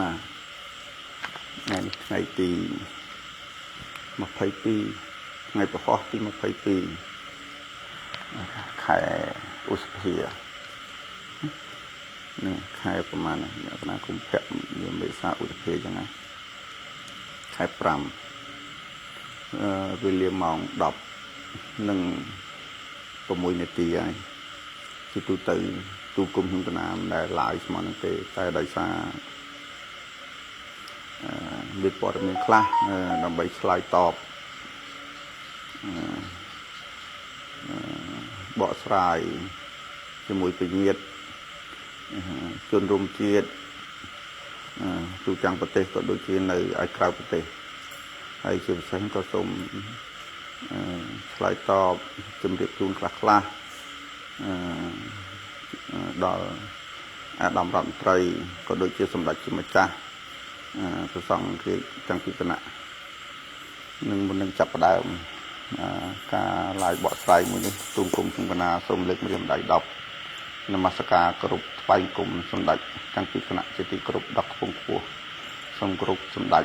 ណាថ្ងៃទី22ថ្ងៃពហុទី22ខែឧសភានឹងខែប្រមាណកណាគុម្ភៈមេសាឧសភាចឹងណាខែ5វេលាម៉ោង 10:06 នាទីហើយជាទូទៅទូគុំក្នុងកណាមដែលឡាយស្មោះនឹងទេតែដោយសារមានព័ត៌មានខ្លះដើម្បីឆ្លើយតបកស្រាយជាមួយពញាតជនរួមជាតិទូទាំងប្រទេសក៏ដូចជានៅឯក្រៅប្រទេសហើយជាពិសេសក៏សូមឆ្លើយតបជំរាបជូនខ្លះដល់អាដាមរដ្ឋមន្ត្រីក៏ដូចជាសម្ដេចជាម្ចាស់ព្រះសង្ឃរាជទាំងពីរគណៈនឹងមុននឹងចាប់ផ្ដើមការឡាយបកស្រាយមួយនេះទូលគុំសង្គណាសូមលើកម្រាមដៃ10នមស្ការគោរពថ្វាយគុំសម្ដេចទាំងពីរគណៈជាទីគោរពដ៏ខ្ពង់ខ្ពស់សូមគោរពសម្ដេច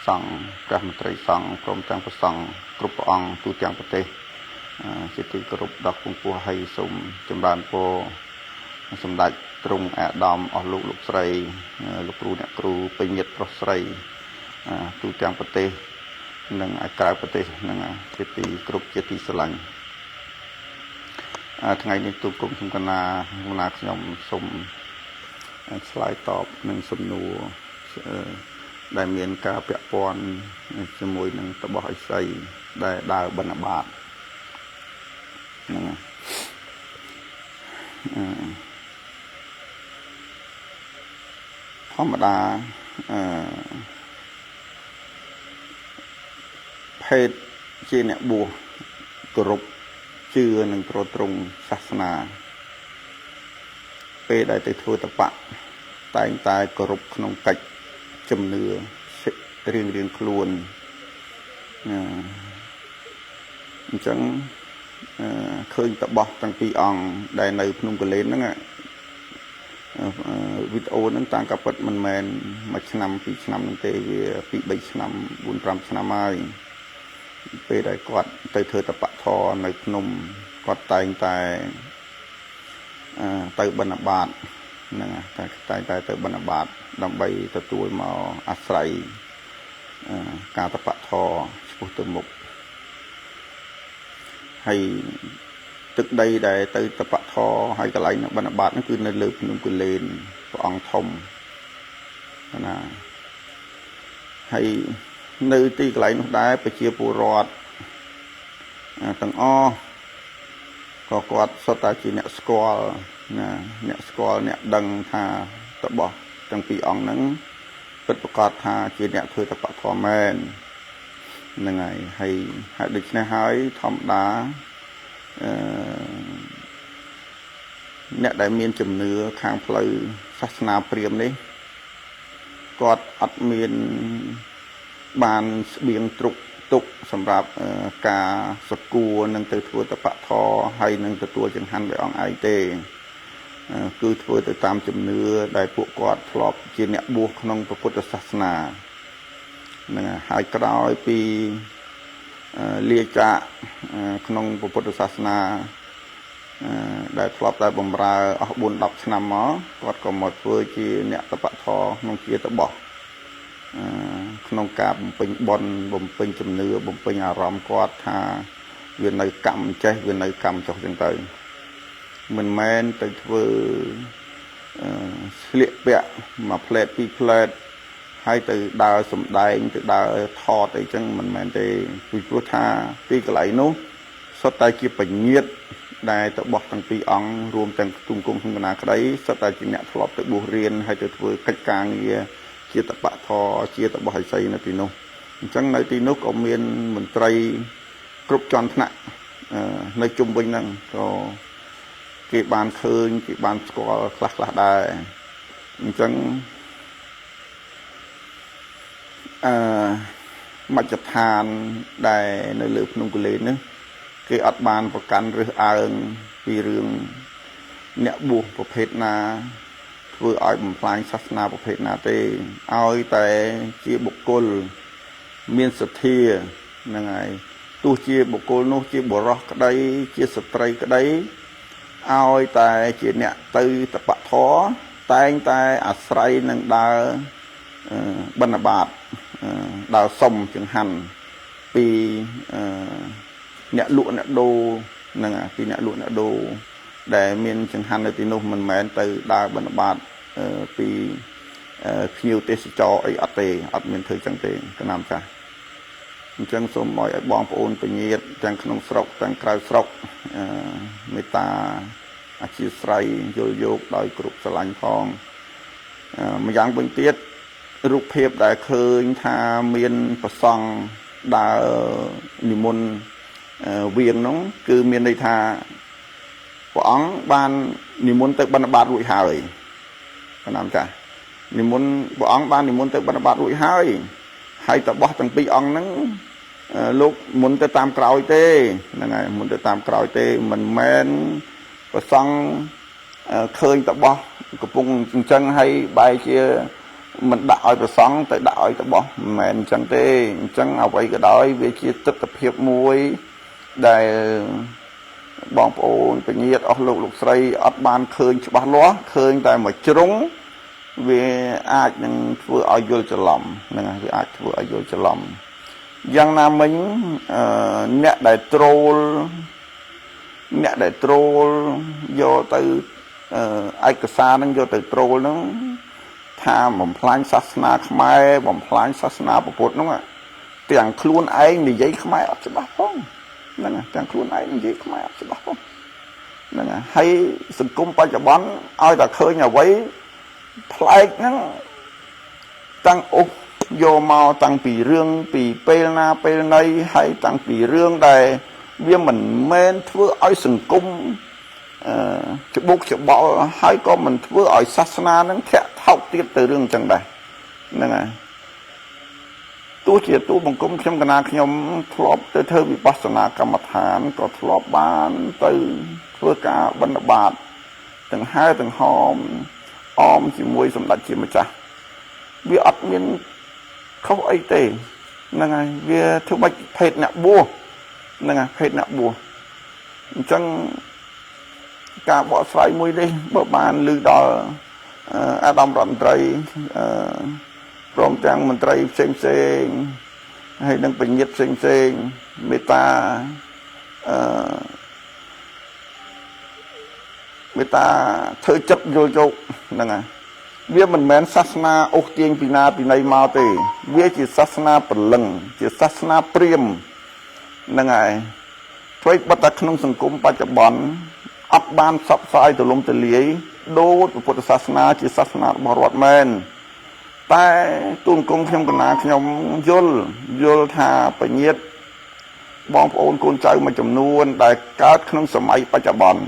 សង្ឃព្រះមន្ត្រីសង្ឃព្រមទាំងព្រះសង្ឃគ្រប់ព្រះអង្គទូទាំងប្រទេសជាទីគោរពដ៏ខ្ពង់ខ្ពស់ហើយសូមចម្រើនពរសម្ដេចទ្រង់អាដាមអស់លោកស្រីលោកគ្រូអ្នកគ្រូពេញញាតិប្រុសស្រីទូទាំងប្រទេសនិងឯក្រៅប្រទេសនឹងជាទីគ្រប់ជាទីស្រឡាញ់ថ្ងៃនេះទូគុំសង្គណាខ្ញុំសូមឆ្លើយតបនឹងសំណួរដែលមានការពាក់ព័ន្ធជាមួយនឹងតបអិសីដែលដើរបិណ្ឌបាតហ្នឹងធម្មតាភេទជាអ្នកបួសគោរពជឿនឹងប្រត្រង់សាសនាពេលដែលទៅធ្វើតបៈតែងតែគោរពក្នុងកិច្ចជំនឿរៀងខ្លួនអញ្ចឹងឃើញតបោះទាំងពីរអង្គដែលនៅភ្នំកលែនហ្នឹងវីដេអូហ្នឹងតាមការពិតមិនមែនមួយឆ្នាំពីរឆ្នាំហ្នឹងទេវាពី3ឆ្នាំ4 5ឆ្នាំហើយពេលដែលគាត់ទៅធ្វើតបៈធរនៅភ្នំគាត់តែងតែទៅបិណ្ឌបាតហ្នឹងតែងតែទៅបិណ្ឌបាតដើម្បីទទួលមកអាស្រ័យការតបៈធរឆ្ពោះទៅមុខហើយទឹកដីដែលទៅតបៈធរហើយកន្លែងបិណ្ឌបាតហ្នឹងគឺនៅលើភ្នំគូលែនព្រះអង្គធំណាហើយនៅទីកន្លែងនោះដែរប្រជាពលរដ្ឋទាំងអស់ក៏គាត់សុទ្ធតែជាអ្នកស្គាល់ណាអ្នកស្គាល់អ្នកដឹងថាតបោះទាំងពីរអង្គហ្នឹងពិតប្រាកដថាជាអ្នកធ្វើតបៈធម៌មែនហ្នឹងហើយហើយដូច្នេះហើយធម្មតាអ្នកដែលមានជំនឿខាងផ្លូវសាសនាព្រាហ្មណ៍នេះគាត់អត់មានបានស្បៀងទ្រុកទុកសម្រាប់ការសគួរនឹងទៅធ្វើតបៈធរហើយនឹងទទួលចង្ហាន់ព្រះអង្គឯងទេគឺធ្វើទៅតាមជំនឿដែលពួកគាត់ធ្លាប់ជាអ្នកបួសក្នុងពុទ្ធសាសនាហ្នឹងហើយក្រោយពីលាចាកក្នុងពុទ្ធសាសនាដែលធ្លាប់តែបម្រើអស់ 4-10 ឆ្នាំមកគាត់ក៏មកធ្វើជាអ្នកតបៈធរក្នុងជាតបោះក្នុងការបំពេញបុណ្យបំពេញជំនឿបំពេញអារម្មណ៍គាត់ថាវានៅកម្មចេះវានៅកម្មចុះចឹងទៅមិនមែនទៅធ្វើស្លៀកពាក់មួយផ្លែតពីរផ្លែតហើយទៅដើរសំដែងទៅដើរថតអីចឹងមិនមែនទេពីព្រោះថាទីកន្លែងនោះសុទ្ធតែជាបញ្ញាតដែលតបោះទាំងពីរអង្គរួមទាំងទុំគុំសង្គណាក្តីសុទ្ធតែជាអ្នកធ្លាប់ទៅបួសរៀនហើយទៅធ្វើកិច្ចការងារជាតបៈធរជាតបោះឥសីនៅទីនោះអញ្ចឹងនៅទីនោះក៏មានមន្ត្រីគ្រប់ជាន់ថ្នាក់នៅជុំវិញហ្នឹងក៏គេបានឃើញគេបានស្គាល់ខ្លះដែរអញ្ចឹងមជ្ឈដ្ឋានដែលនៅលើភ្នំគូលែននេះគេអត់បានប្រកាន់រើសអើងពីរឿងអ្នកបួសប្រភេទណាធ ធ្វើឲ្យបំផ្លាញសាសនាប្រភេទណាទេឲ្យតែជាបុគ្គលមានសទ្ធាហ្នឹងហើយទោះជាបុគ្គលនោះជាបុរសក្តីជាស្ត្រីក្តីឲ្យតែជាអ្នកទៅតបធរតែងតែអាស្រ័យនឹងដើរបិណ្ឌបាតដើរសុំចង្ហាន់ពីអ្នកលក់អ្នកដូរហ្នឹងពីអ្នកលក់អ្នកដូរដែលមានចង្ហាន់នៅទីនោះមិនមែនទៅដើរបិណ្ឌបាតពីភ្ញៀវទេសចរអីអត់ទេអត់មានធ្វើចឹងទេកណាំចាស់អញ្ចឹងសូមឲ្យបងប្អូនពញាតទាំងក្នុងស្រុកទាំងក្រៅស្រុកមេត្តាអធិស្ឋានយល់យោគដោយគ្រប់ស្រឡាញ់ផងម្យ៉ាងវិញទៀតរូបភាពដែលឃើញថាមានប្រសង់ដើរនិមន្តវៀងនោះគឺមានន័យថាព្រះអង្គបាននិមន្តទៅបិណ្ឌបាតរួចហើយកណាំចាស់និមន្តព្រះអង្គបាននិមន្តទៅបិណ្ឌបាតរួចហើយតបោះទាំងពីរអង្គហ្នឹងលោកមុនទៅតាមក្រោយទេហ្នឹងហើយមុនទៅតាមក្រោយទេមិនមែនប្រសង់ឃើញតបោះកំពុងអញ្ចឹងហើយបែរជាមិនដាក់ឲ្យប្រសង់ទៅដាក់ឲ្យតបោះមិនមែនអញ្ចឹងទេអញ្ចឹងអ្វីក៏ដោយវាជាទស្សនវិជ្ជាមួយដែលបងប្អូនពញាតអស់លោកស្រីអត់បានឃើញច្បាស់លាស់ឃើញតែមួយជ្រុងវាអាចនឹងធ្វើឲ្យយល់ច្រឡំហ្នឹងហើយវាអាចធ្វើឲ្យយល់ច្រឡំយ៉ាងណាមិញអ្នកដែលត្រូលយកទៅឯកសារហ្នឹងយកទៅត្រូលហ្នឹងថាបំផ្លាញសាសនាខ្មែរបំផ្លាញសាសនាពុទ្ធហ្នឹងទាំងខ្លួនឯងនិយាយខ្មែរអត់ច្បាស់ផងហ្នឹងទាំងខ្លួនឯងនិយាយខ្មែរអត់ច្បាស់ផងហ្នឹងហើយសង្គមបច្ចុប្បន្នឲ្យតែឃើញអ្វីប្លែកហ្នឹងតាំងអុកយកមកតាំងពីរឿងពីពេលណាពេលណីហើយតាំងពីរឿងដែលវាមិនមែនធ្វើឲ្យសង្គមច្បុកច្បល់ហើយក៏មិនធ្វើឲ្យសាសនានឹងធាក់ថោកទៀតទៅរឿងចឹងដែរហ្នឹងហើយទោះជាទូបង្គំខ្ញុំកណាខ្ញុំធ្លាប់ទៅធ្វើវិបស្សនាកម្មដ្ឋានក៏ធ្លាប់បានទៅធ្វើការបិណ្ឌបាតទាំងហែទាំងហោមអមជាមួយសម្ដេចជាម្ចាស់វាអត់មានខុសអីទេហ្នឹងហើយវាធ្វើបាច់ភេទអ្នកបួសហ្នឹងហើយភេទអ្នកបួសអញ្ចឹងការបកស្រាយមួយនេះបើបានឮដល់អាដាមរដ្ឋមន្ត្រីព្រមទាំងមន្ត្រីផ្សេងហើយនឹងបញ្ញត្តិផ្សេងមេត្តាធ្វើចិត្តយល់យោគហ្នឹងហើយវាមិនមែនសាសនាអូសទាញពីណាពីណីមកទេវាជាសាសនាព្រលឹងជាសាសនាព្រាហ្មណ៍ហ្នឹងហើយធ្វើបတ်តែក្នុងសង្គមបច្ចុប្បន្នអត់បានផ្សព្វផ្សាយទូលំទូលាយដូចពុទ្ធសាសនាជាសាសនារបស់រដ្ឋមែនតែទូលគុំខ្ញុំកណាខ្ញុំយល់ថាបញ្ញាតបងប្អូនកូនចៅមួយចំនួនដែលកើតក្នុងសម័យបច្ចុប្បន្ន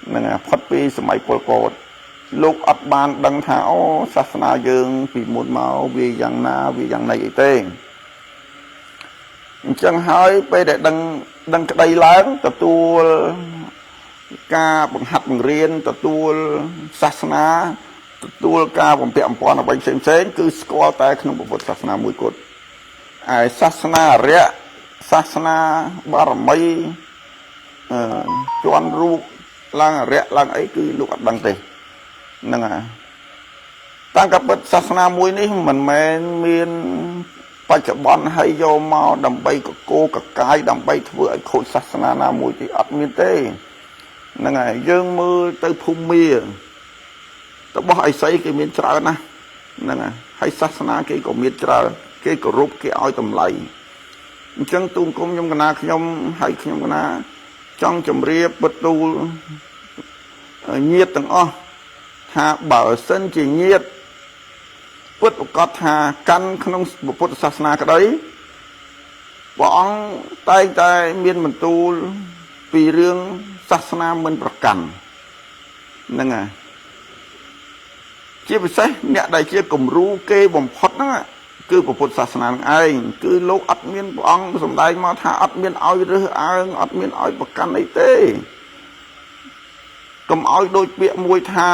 ហ្នឹងហើយផុតពីសម័យពលពតលោកអត់បានដឹងថាអូសាសនាយើងពីមុនមកវាយ៉ាងណាវាយ៉ាងណីអីទេអញ្ចឹងហើយពេលដែលដឹងក្តីឡើងទទួលការបង្ហាត់បង្រៀនទទួលសាសនាទទួលការបំពាក់បំពន់អ្វីផ្សេងគឺស្គាល់តែក្នុងពុទ្ធសាសនាមួយគត់ឯសាសនាអរិយសាសនាបារមីជន់រូបឡើងអរិយឡើងអីគឺលោកអត់ដឹងទេហ្នឹងហើយតាំងពីសាសនាមួយនេះមិនមែនមានបច្ចុប្បន្នហើយយកមកដើម្បីកកោកកាយដើម្បីធ្វើឲ្យខូចសាសនាណាមួយទេអត់មានទេហ្នឹងហើយយើងមើលទៅភូមិរបស់អីស្អីគេមានច្រើនណាស់ហ្នឹងហើយសាសនាគេក៏មានច្រើនគេគោរពគេឲ្យតម្លៃអញ្ចឹងទូលគុំខ្ញុំកណាខ្ញុំហើយខ្ញុំកណាចង់ជម្រាបពុទ្ធទូលញាតិទាំងអស់ថាបើសិនជាញាតិពុទ្ធប្រកាសថាកាន់ក្នុងពុទ្ធសាសនាក្តីព្រះអង្គតែងតែមានបន្ទូលពីរឿងសាសនាមិនប្រកាន់ហ្នឹងហើយជាពិសេសអ្នកដែលជាគំរូគេបំផុតហ្នឹងគឺពុទ្ធសាសនានឹងឯងគឺលោកអត់មានព្រះអង្គសម្ដែងមកថាអត់មានឲ្យរើសអើងអត់មានឲ្យប្រកាន់អីទេកុំឲ្យដូចពាក្យមួយថា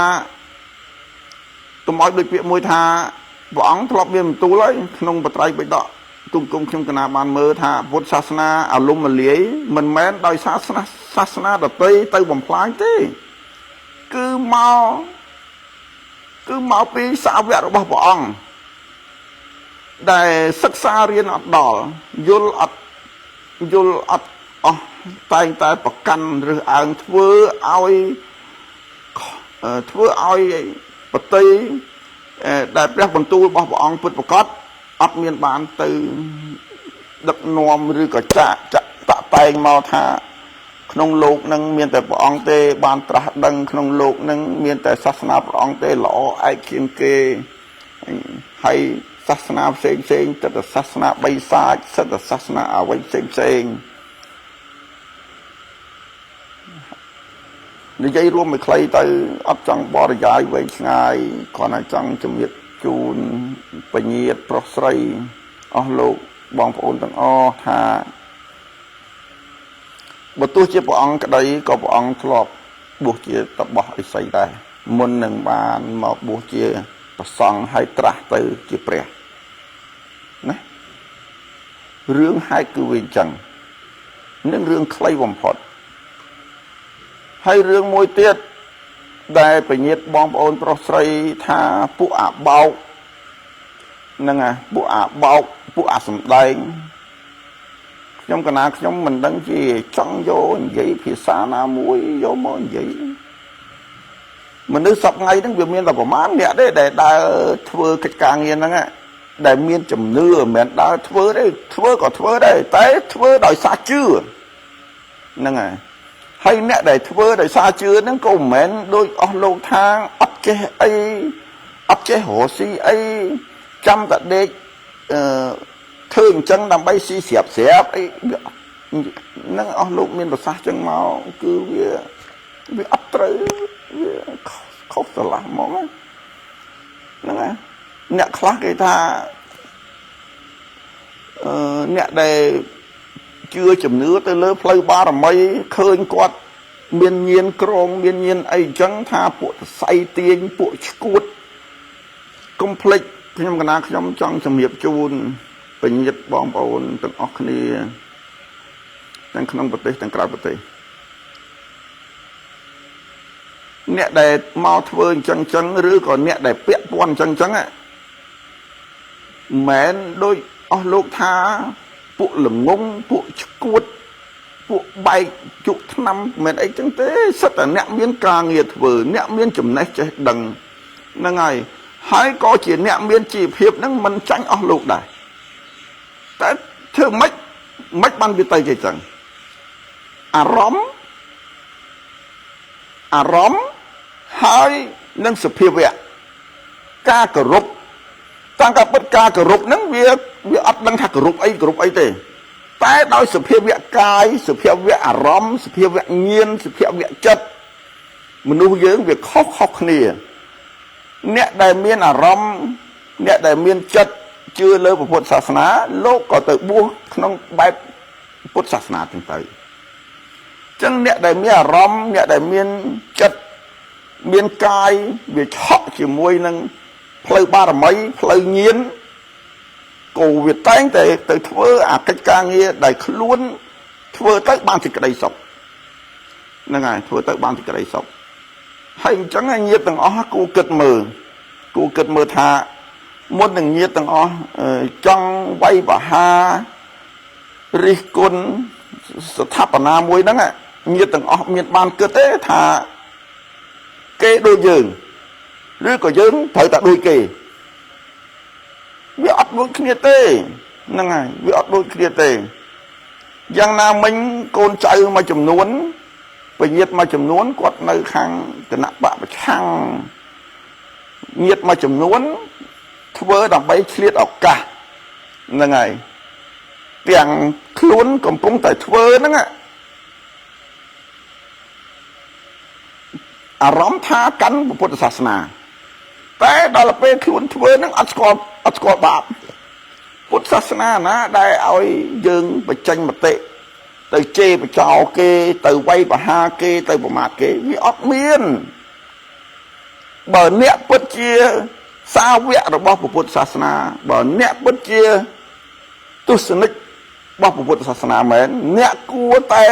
កុំឲ្យដូចពាក្យមួយថាព្រះអង្គធ្លាប់មានបន្ទូលហើយក្នុងបត្រៃបិដកទុំគុំខ្ញុំកណាបានមើលថាពុទ្ធសាសនាអលុំមលាយមិនមែនដោយសាសនាដទៃទៅបំផ្លាញទេគឺមកពីសាវករបស់ព្រះអង្គដែលសិក្សារៀនអត់ដល់យល់អត់អស់តែងតែប្រកាន់ឬអើងធ្វើឲ្យបតីដែលព្រះបន្ទូលរបស់ព្រះអង្គពិតប្រាកដអត់មានបានទៅដឹកនាំឬក៏ចាក់តែងមកថាក្នុងលោកនឹងមានតែព្រះអង្គទេបានត្រាស់ដឹងក្នុងលោកនឹងមានតែសាសនាព្រះអង្គទេល្អឯកជាងគេហើយសាសនាផ្សេងទៅសាសនាបិសាចសិទ្ធិសាសនាអ្វីផ្សេងនិយាយរួមមួយខ្លីទៅអត់ចង់បរិយាយវែងឆ្ងាយគ្រាន់តែចង់ជំរាបជូនបញ្ញាតប្រុសស្រីអស់លោកបងប្អូនទាំងអស់ថាបើទោះជាព្រះអង្គក្តីក៏ព្រះអង្គធ្លាប់បួសជាតបោះឥសីដែរមុននឹងបានមកបួសជាព្រះសង្ឃហើយត្រាស់ទៅជាព្រះណារឿងហេតុគឺវាអញ្ចឹងនឹងរឿងខ្លីបំផុតហើយរឿងមួយទៀតដែលបញ្ញាតបងប្អូនប្រុសស្រីថាពួកអាបោកហ្នឹងពួកអាបោកពួកអាសំដែងខ្ញុំកណាខ្ញុំមិនដឹងជាចង់យកនិយាយភាសាណាមួយយកមកនិយាយមនុស្សសពថ្ងៃហ្នឹងវាមានតែប្រមាណអ្នកទេដែលដើរធ្វើកិច្ចការងារហ្នឹងដែលមានជំនឿមិនមែនដើរធ្វើទេធ្វើក៏ធ្វើដែរតែធ្វើដោយសារជឿហ្នឹងហើយអ្នកដែលធ្វើដោយសារជឿហ្នឹងក៏មិនមែនដូចអស់លោកថាអត់ចេះអីអត់ចេះរស់ស៊ីអីចាំតែដេកធ្វើអញ្ចឹងដើម្បីស៊ីស្រាប់អីហ្នឹងអស់លោកមានប្រសាសន៍ចឹងមកគឺវាអត់ត្រូវវាខុសឆ្លាស់ហ្មងហ្នឹងអ្នកខ្លះគេថាអ្នកដែលជឿជំនឿទៅលើផ្លូវបារមីឃើញគាត់មានញៀនក្រងមានញៀនអីអញ្ចឹងថាពួកសៃទាញពួកឈួតកុំភ្លេចខ្ញុំកណាខ្ញុំចង់ជំរាបជូនបញ្ញាតបងប្អូនទាំងអស់គ្នាទាំងក្នុងប្រទេសទាំងក្រៅប្រទេសអ្នកដែលមកធ្វើអញ្ចឹងឬក៏អ្នកដែលពាក់ព័ន្ធអញ្ចឹងមិនមែនដូចអស់លោកថាពួកល្ងងពួកឈួតពួកបែកជក់ថ្នាំមិនមែនអីចឹងទេសិតតែអ្នកមានការងារធ្វើអ្នកមានចំណេះចេះដឹងហ្នឹងហើយក៏ជាអ្នកមានជីវភាពហ្នឹងមិនចាញ់អស់លោកដែរតែធ្វើម៉េចបានវាទៅជាចឹងអារម្មណ៍ហើយនឹងសភាវៈការគោរពតាំងតែពិតការគោរពហ្នឹងវាអត់ដឹងថាគោរពអីទេតែដោយសភាវៈកាយសភាវៈអារម្មណ៍សភាវៈញាណសភាវៈចិត្តមនុស្សយើងវាខុសគ្នាអ្នកដែលមានអារម្មណ៍អ្នកដែលមានចិត្តជឿលើពុទ្ធសាសនាលោកក៏ទៅបួសក្នុងបែបពុទ្ធសាសនាទាំងទៅចឹងអ្នកដែលមានអារម្មណ៍អ្នកដែលមានចិត្តមានកាយវាឆក់ជាមួយនឹងផ្លូវបារមីផ្លូវញាណក៏វាតែងតែទៅធ្វើអាកិច្ចការងារដែលខ្លួនធ្វើទៅបានសេចក្តីសុខហ្នឹងហើយធ្វើទៅបានសេចក្តីសុខហើយអញ្ចឹងញាតិទាំងអស់គូគិតមើលថាមុននឹងញាតិទាំងអស់ចង់វាយបហារិះគន់ស្ថាបនាមួយហ្នឹងញាតិទាំងអស់មានបានគិតទេថាគេដូចយើងឬក៏យើងត្រូវតែដូចគេវាអត់ដូចគ្នាទេហ្នឹងហើយវាអត់ដូចគ្នាទេយ៉ាងណាមិញកូនចៅមួយចំនួនពញាតមួយចំនួនគាត់នៅខាងគណៈបកប្រឆាំងញាតមួយចំនួនធ្វើដើម្បីឆ្លៀតឱកាសហ្នឹងហើយទាំងខ្លួនកំពុងតែធ្វើហ្នឹងអារម្មណ៍ថាកាន់ពុទ្ធសាសនាតែដល់ពេលខ្លួនធ្វើហ្នឹងអត់ស្គាល់បាបពុទ្ធសាសនាណាដែលឲ្យយើងបញ្ចេញមតិទៅជេរបចោគេទៅវាយប្រហារគេទៅប្រមាថគេវាអត់មាន បើអ្នកពិតជាសាវករបស់ពុទ្ធសាសនាបើអ្នកពិតជាទស្សនិករបស់ពុទ្ធសាសនាមែនអ្នកគួរតែ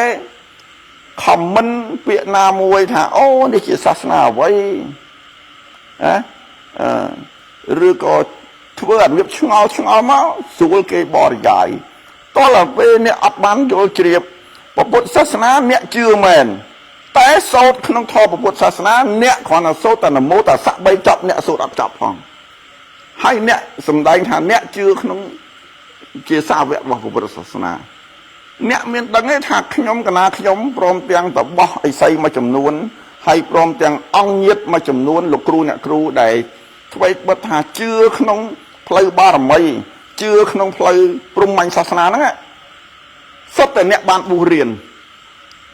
ខមមិនពាក្យណាមួយថាអូនេះជាសាសនាអ្វីឬក៏ធ្វើឲ្យរបៀបឆ្ងល់មកស្រួលគេបរិយាយតោះដល់ពេលអ្នកអត់បានយល់ជ្រាបពុទ្ធសាសនាអ្នកជឿមែនតែសូត្រក្នុងធម៌ពុទ្ធសាសនាអ្នកគ្រាន់តែសូត្រតែនមោតស័ក3ចប់អ្នកសូត្រអត់ចប់ផងហើយអ្នកសំដែងថាអ្នកជឿក្នុងជាសាវករបស់ពុទ្ធសាសនាអ្នកមានដឹងទេថាខ្ញុំកណាខ្ញុំព្រមទាំងតបោះអិសីមួយចំនួនហើយព្រមទាំងអង្គញាតមួយចំនួនលោកគ្រូអ្នកគ្រូដែលអ្វីបិទថាជឿក្នុងផ្លូវបារមីជឿក្នុងផ្លូវព្រហ្មញ្ញសាសនាហ្នឹងសុទ្ធតែអ្នកបានបួសរៀន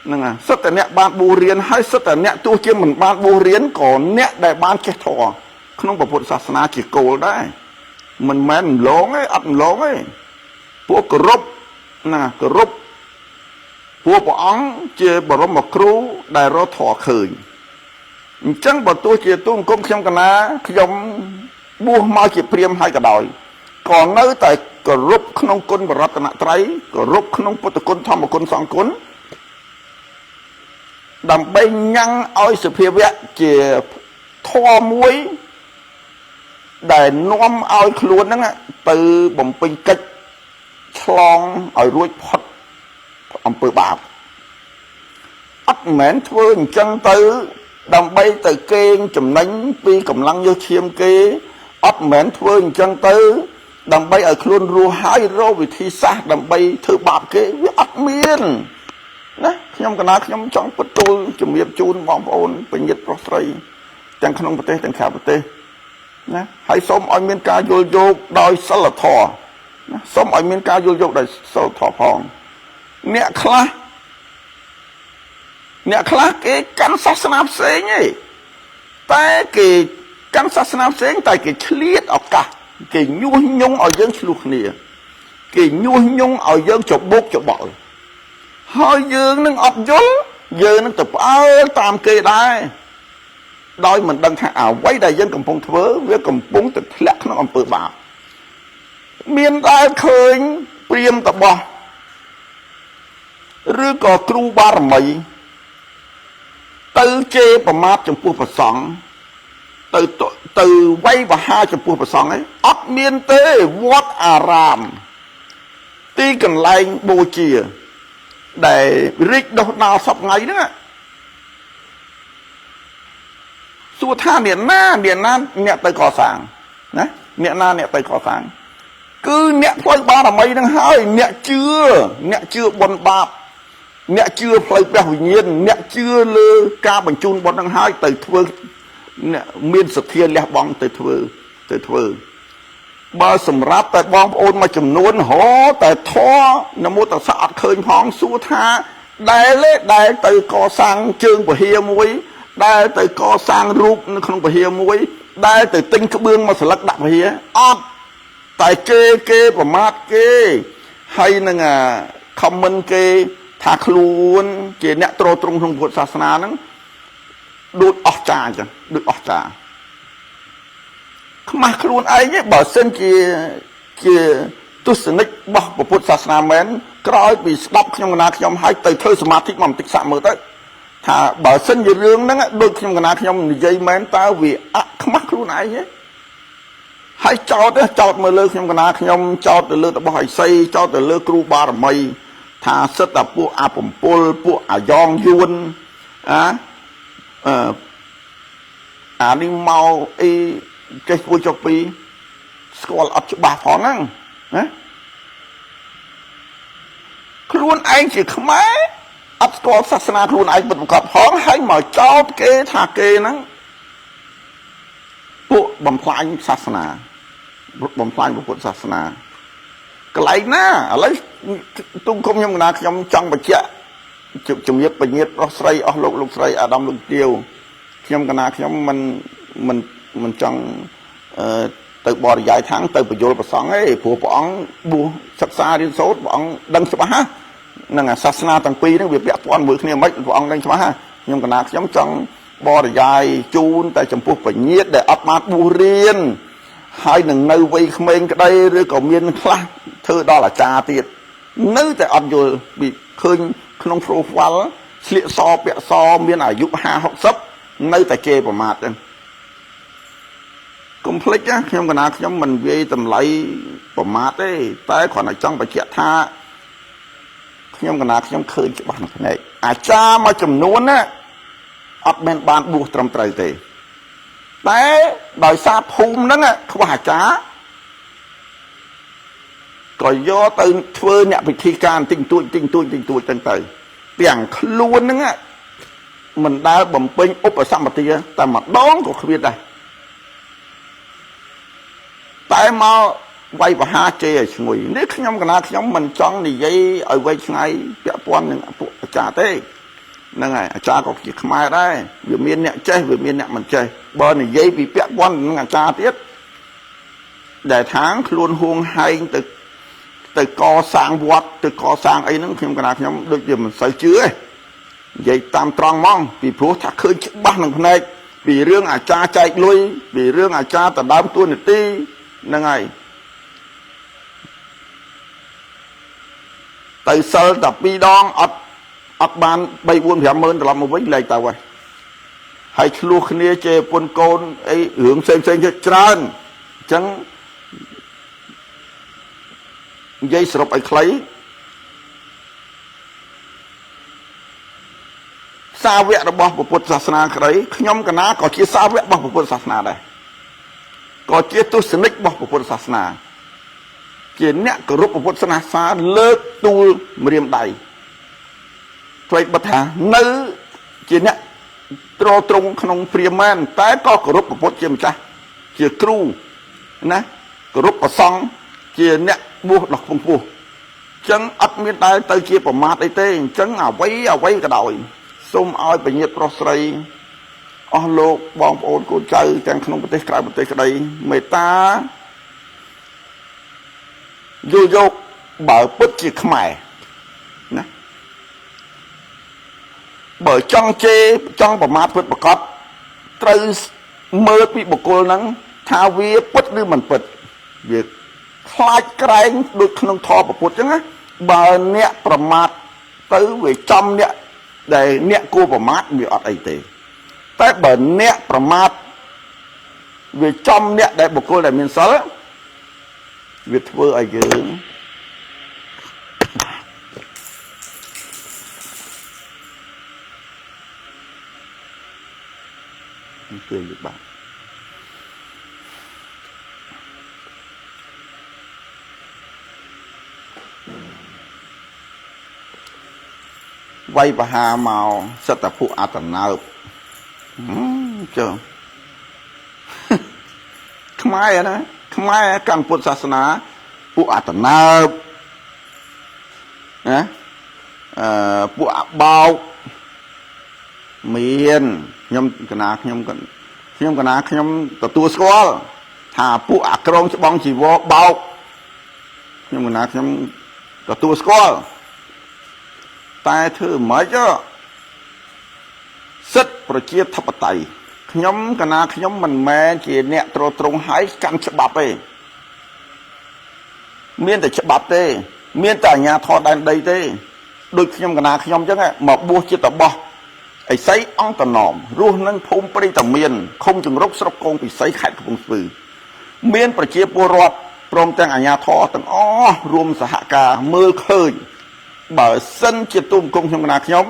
ហ្នឹងហើយសុទ្ធតែអ្នកបានបួសរៀនហើយសុទ្ធតែអ្នកទោះជាមិនបានបួសរៀនក៏អ្នកដែលបានចេះធម៌ក្នុងពុទ្ធសាសនាជាគោលដែរមិនមែនម្លងទេអត់ម្លងទេពួកគោរពណាគោរពពួកព្រះអង្គជាបរមគ្រូដែលរកធម៌ឃើញអញ្ចឹងបើទោះជាទូអង្គមខ្ញុំកណាខ្ញុំបួសមកជាព្រាហ្មណ៍ហើយក៏ដោយក៏នៅតែគោរពក្នុងគុណបរតនត្រ័យគោរពក្នុងពុទ្ធគុណធម្មគុណសង្ឃគុណដើម្បីញ៉ាំងឲ្យសភាវៈជាធម៌មួយដែលនាំឲ្យខ្លួនហ្នឹងទៅបំពេញកិច្ចឆ្លងឲ្យរួចផុតអំពើបាបអត់មែនធ្វើអញ្ចឹងទៅដើម្បីទៅកេងចំណេញពីកម្លាំងយោឈាមគេអត់មែនធ្វើអញ្ចឹងទៅដើម្បីឲ្យខ្លួនរស់ហើយរកវិធីសាស្ត្រដើម្បីធ្វើបាបគេវាអត់មានណាខ្ញុំកណាខ្ញុំចង់បន្ទូលជំរាបជូនបងប្អូនបញ្ញត្តិប្រុសស្រីទាំងក្នុងប្រទេសទាំងក្រៅប្រទេសណាហើយសូមឲ្យមានការយល់យោគដោយសិលធម៌ណាសូមឲ្យមានការយល់យោគដោយសិលធម៌ផងអ្នកខ្លះគេកាន់សាសនាផ្សេងឯងតែគេកាន់សាសនាផ្សេងតែគេឆ្លៀតឱកាសគេញុះញង់ឲ្យយើងឆ្លោះគ្នាគេញុះញង់ឲ្យយើងច្បុកច្បល់ហើយយើងនឹងអត់យល់យើងនឹងទៅផ្អើលតាមគេដែរដោយមិនដឹងថាអ្វីដែលយើងកំពុងធ្វើវាកំពុងទៅធ្លាក់ក្នុងអំពើបាបមានតែឃើញព្រាហ្មណ៍តបោះឬក៏គ្រូបារមីទៅជេរប្រមាថចំពោះព្រះសង្ឃទៅវាយប្រហារចំពោះព្រះសង្ឃấyអត់មានទេវត្តអារាមទីកន្លែងបូជាដែលរីកដុះដាលសពថ្ងៃហ្នឹងសួរថាអ្នកណាអ្នកទៅកសាងណាអ្នកណាអ្នកទៅកសាងគឺអ្នកផ្លូវបារមីហ្នឹងហើយអ្នកជឿបុណ្យបាបអ្នកជឿផ្លូវព្រះវិញ្ញាណអ្នកជឿលើការបញ្ជូនបុណ្យហ្នឹងហើយទៅធ្វើអ្នកមានសទ្ធាលះបង់ទៅធ្វើបើសម្រាប់តែបងប្អូនមួយចំនួនហោតែធរនមោតស័កអត់ឃើញផងសួរថាដែលទៅកសាងជើងពហិយមួយដែលទៅកសាងរូបនៅក្នុងពហិយមួយដែលទៅទិញក្បឿងមកស្លឹកដាក់ពហិយអត់តែគេប្រមាថគេហើយនឹងខមមិនគេថាខ្លួនជាអ្នកទ្រទ្រង់ក្នុងពុទ្ធសាសនាហ្នឹងដូចអស្ចារ្យអញ្ចឹងដូចអស្ចារ្យខ្មាស់ខ្លួនឯងបើសិនជាទស្សនិករបស់ពុទ្ធសាសនាមែនក្រោយពីស្ដាប់ខ្ញុំកណាខ្ញុំហើយទៅធ្វើសមាធិមកបន្តិចសាក់មើលទៅថាបើសិនជារឿងហ្នឹងដូចខ្ញុំកណាខ្ញុំនិយាយមែនតើវាខ្មាស់ខ្លួនឯងទេហើយចោតមើលលើខ្ញុំកណាខ្ញុំចោតទៅលើរបស់អិសីចោតទៅលើគ្រូបារមីថាសិតតែពួកអាបំពុលពួកអាយ៉ងយួនអានេះមកអីចេះធ្វើចុកពីស្គាល់អត់ច្បាស់ផងហ្នឹងណាខ្លួនឯងជាខ្មែរអត់ស្គាល់សាសនាខ្លួនឯងពិតប្រាកដផងហើយមកចោទគេថាគេហ្នឹងពួកបំផ្លាញសាសនាបំផ្លាញពុទ្ធសាសនាកន្លែងណាឥឡូវទុំគុំខ្ញុំកណាខ្ញុំចង់បញ្ជាក់ជំរាបបញ្ញត្តិប្រុសស្រីអស់លោកស្រីអាដាមលោកទាវខ្ញុំកណាខ្ញុំមិនចង់ទៅបរិយាយខាងទៅបញ្យលប្រសង់ទេព្រោះព្រះអង្គបួសសិក្សារៀនសូត្រព្រះអង្គដឹងច្បាស់ហ្នឹងសាសនាទាំងពីរហ្នឹងវាពាក់ព័ន្ធមួយគ្នាមិនព្រះអង្គដឹងច្បាស់ខ្ញុំកណាខ្ញុំចង់ បរិយាយជូនតែចំពោះបញ្ញាតដែលអត់បានបួសរៀនហើយនឹងនៅវ័យក្មេងក្តីឬក៏មានខ្លះធ្វើដល់អាចារ្យទៀតនៅតែអត់យល់ពីឃើញក្នុង profile ស្លៀកសពាក់សមានអាយុ50 60នៅតែគេប្រមាថចឹងកុំភ្លេចណាខ្ញុំកណាខ្ញុំមិននិយាយតម្លៃប្រមាថទេតែគ្រាន់តែចង់បញ្ជាក់ថាខ្ញុំកណាខ្ញុំឃើញច្បាស់ក្នុងភ្នែកអាចារ្យមួយចំនួនណាអត់មែនបានបួសត្រឹមត្រូវទេតែដោយសារភូមិហ្នឹងខ្វះអាចារ្យក៏យកទៅធ្វើអ្នកពិធីការទិញទួចចឹងទៅទាំងខ្លួនហ្នឹងមិនដែលបំពេញឧបសម្បទាតែម្ដងក៏គ្មានដែរតែមកវាយបហាជេរឲ្យឈ្ងុយនេះខ្ញុំកណាខ្ញុំមិនចង់និយាយឲ្យវែងឆ្ងាយពាក់ព័ន្ធនឹងពួកអាចារ្យទេហ្នឹងហើយអាចារ្យក៏ជាខ្មែរដែរវាមានអ្នកចេះវាមានអ្នកមិនចេះបើនិយាយពីពាក់ព័ន្ធនឹងអាចារ្យទៀតដែលថាងខ្លួនហួងហែងទៅកសាងវត្តទៅកសាងអីហ្នឹងខ្ញុំកណាខ្ញុំដូចជាមិនសូវជឿទេនិយាយតាមត្រង់ហ្មងពីព្រោះថាឃើញច្បាស់នឹងភ្នែកពីរឿងអាចារ្យចែកលុយពីរឿងអាចារ្យដណ្ដើមតួនាទីហ្នឹងហើយទៅសិលតែ2 ដងអត់បាន3 4 5 ម៉ឺនត្រឡប់មកវិញលែងទៅហើយឆ្លោះគ្នាជេរពុនកូនអីរឿងផ្សេងច្រើនអញ្ចឹងនិយាយសរុបឲ្យខ្លីសាវករបស់ពុទ្ធសាសនាក្តីខ្ញុំកណាក៏ជាសាវករបស់ពុទ្ធសាសនាដែរក៏ជាទស្សនិករបស់ពុទ្ធសាសនាជាអ្នកគោរពពុទ្ធសាសនាលើកទូលម្រាមដៃថ្មីបិទថានៅជាអ្នកត្រត្រង់ក្នុងព្រាហ្មណ៍តែក៏គោរពពុទ្ធជាម្ចាស់ជាគ្រូណាគោរពព្រះសង្ឃជាអ្នកបួសដល់ខ្ពង់ខ្ពស់អញ្ចឹងអត់មានដែលទៅជាប្រមាថអីទេអញ្ចឹងអ្វីក៏ដោយសូមឲ្យបញ្ញាតប្រុសស្រីអស់លោកបងប្អូនកូនចៅទាំងក្នុងប្រទេសក្រៅប្រទេសក្តីមេត្តាយល់យកបើពិតជាខ្មែរណាបើចង់ជេរចង់ប្រមាថពិតប្រកបត្រូវមើលពីបុគ្គលហ្នឹងថាវាពិតឬមិនពិតវាខ្លាចក្រែងដូចក្នុងធម៌ពុទ្ធអញ្ចឹងណាបើអ្នកប្រមាថទៅវាចំអ្នកដែលអ្នកគួរប្រមាថវាអត់អីទេតែបើអ្នកប្រមាថវាចំអ្នកដែលបុគ្គលដែលមានសិលវាធ្វើឲ្យយើងគេលឺបាក់វាយបហាមកសិតតែពួកអត្តណើបចុះខ្មែរណាខ្មែរកាន់ពុទ្ធសាសនាពួកអត្តណើបណាពួកអបោកមានខ្ញុំកណាខ្ញុំទទួលស្គាល់ថាពួកអាក្រងច្បងជីវរបោកខ្ញុំកណាខ្ញុំទទួលស្គាល់តែធ្វើមិនខ្មិចសិទ្ធិប្រជាធិបតេយ្យខ្ញុំកណាខ្ញុំមិនមែនជាអ្នកត្រត្រង់ហើយកាន់ច្បាប់ទេមានតែច្បាប់ទេមានតែអាជ្ញាធរដែនដីទេដូចខ្ញុំកណាខ្ញុំអញ្ចឹងមកបួសជាតបោះឥសីអង្គតនំរស់នឹងភូមិព្រៃតាមានឃុំជំរុកស្រុកកងពិសីខេត្តកំពង់ស្ពឺមានប្រជាពលរដ្ឋព្រមទាំងអាជ្ញាធរទាំងអស់រួមសហការមើលឃើញបើសិនជាទុំគុំខ្ញុំកណាខ្ញុំ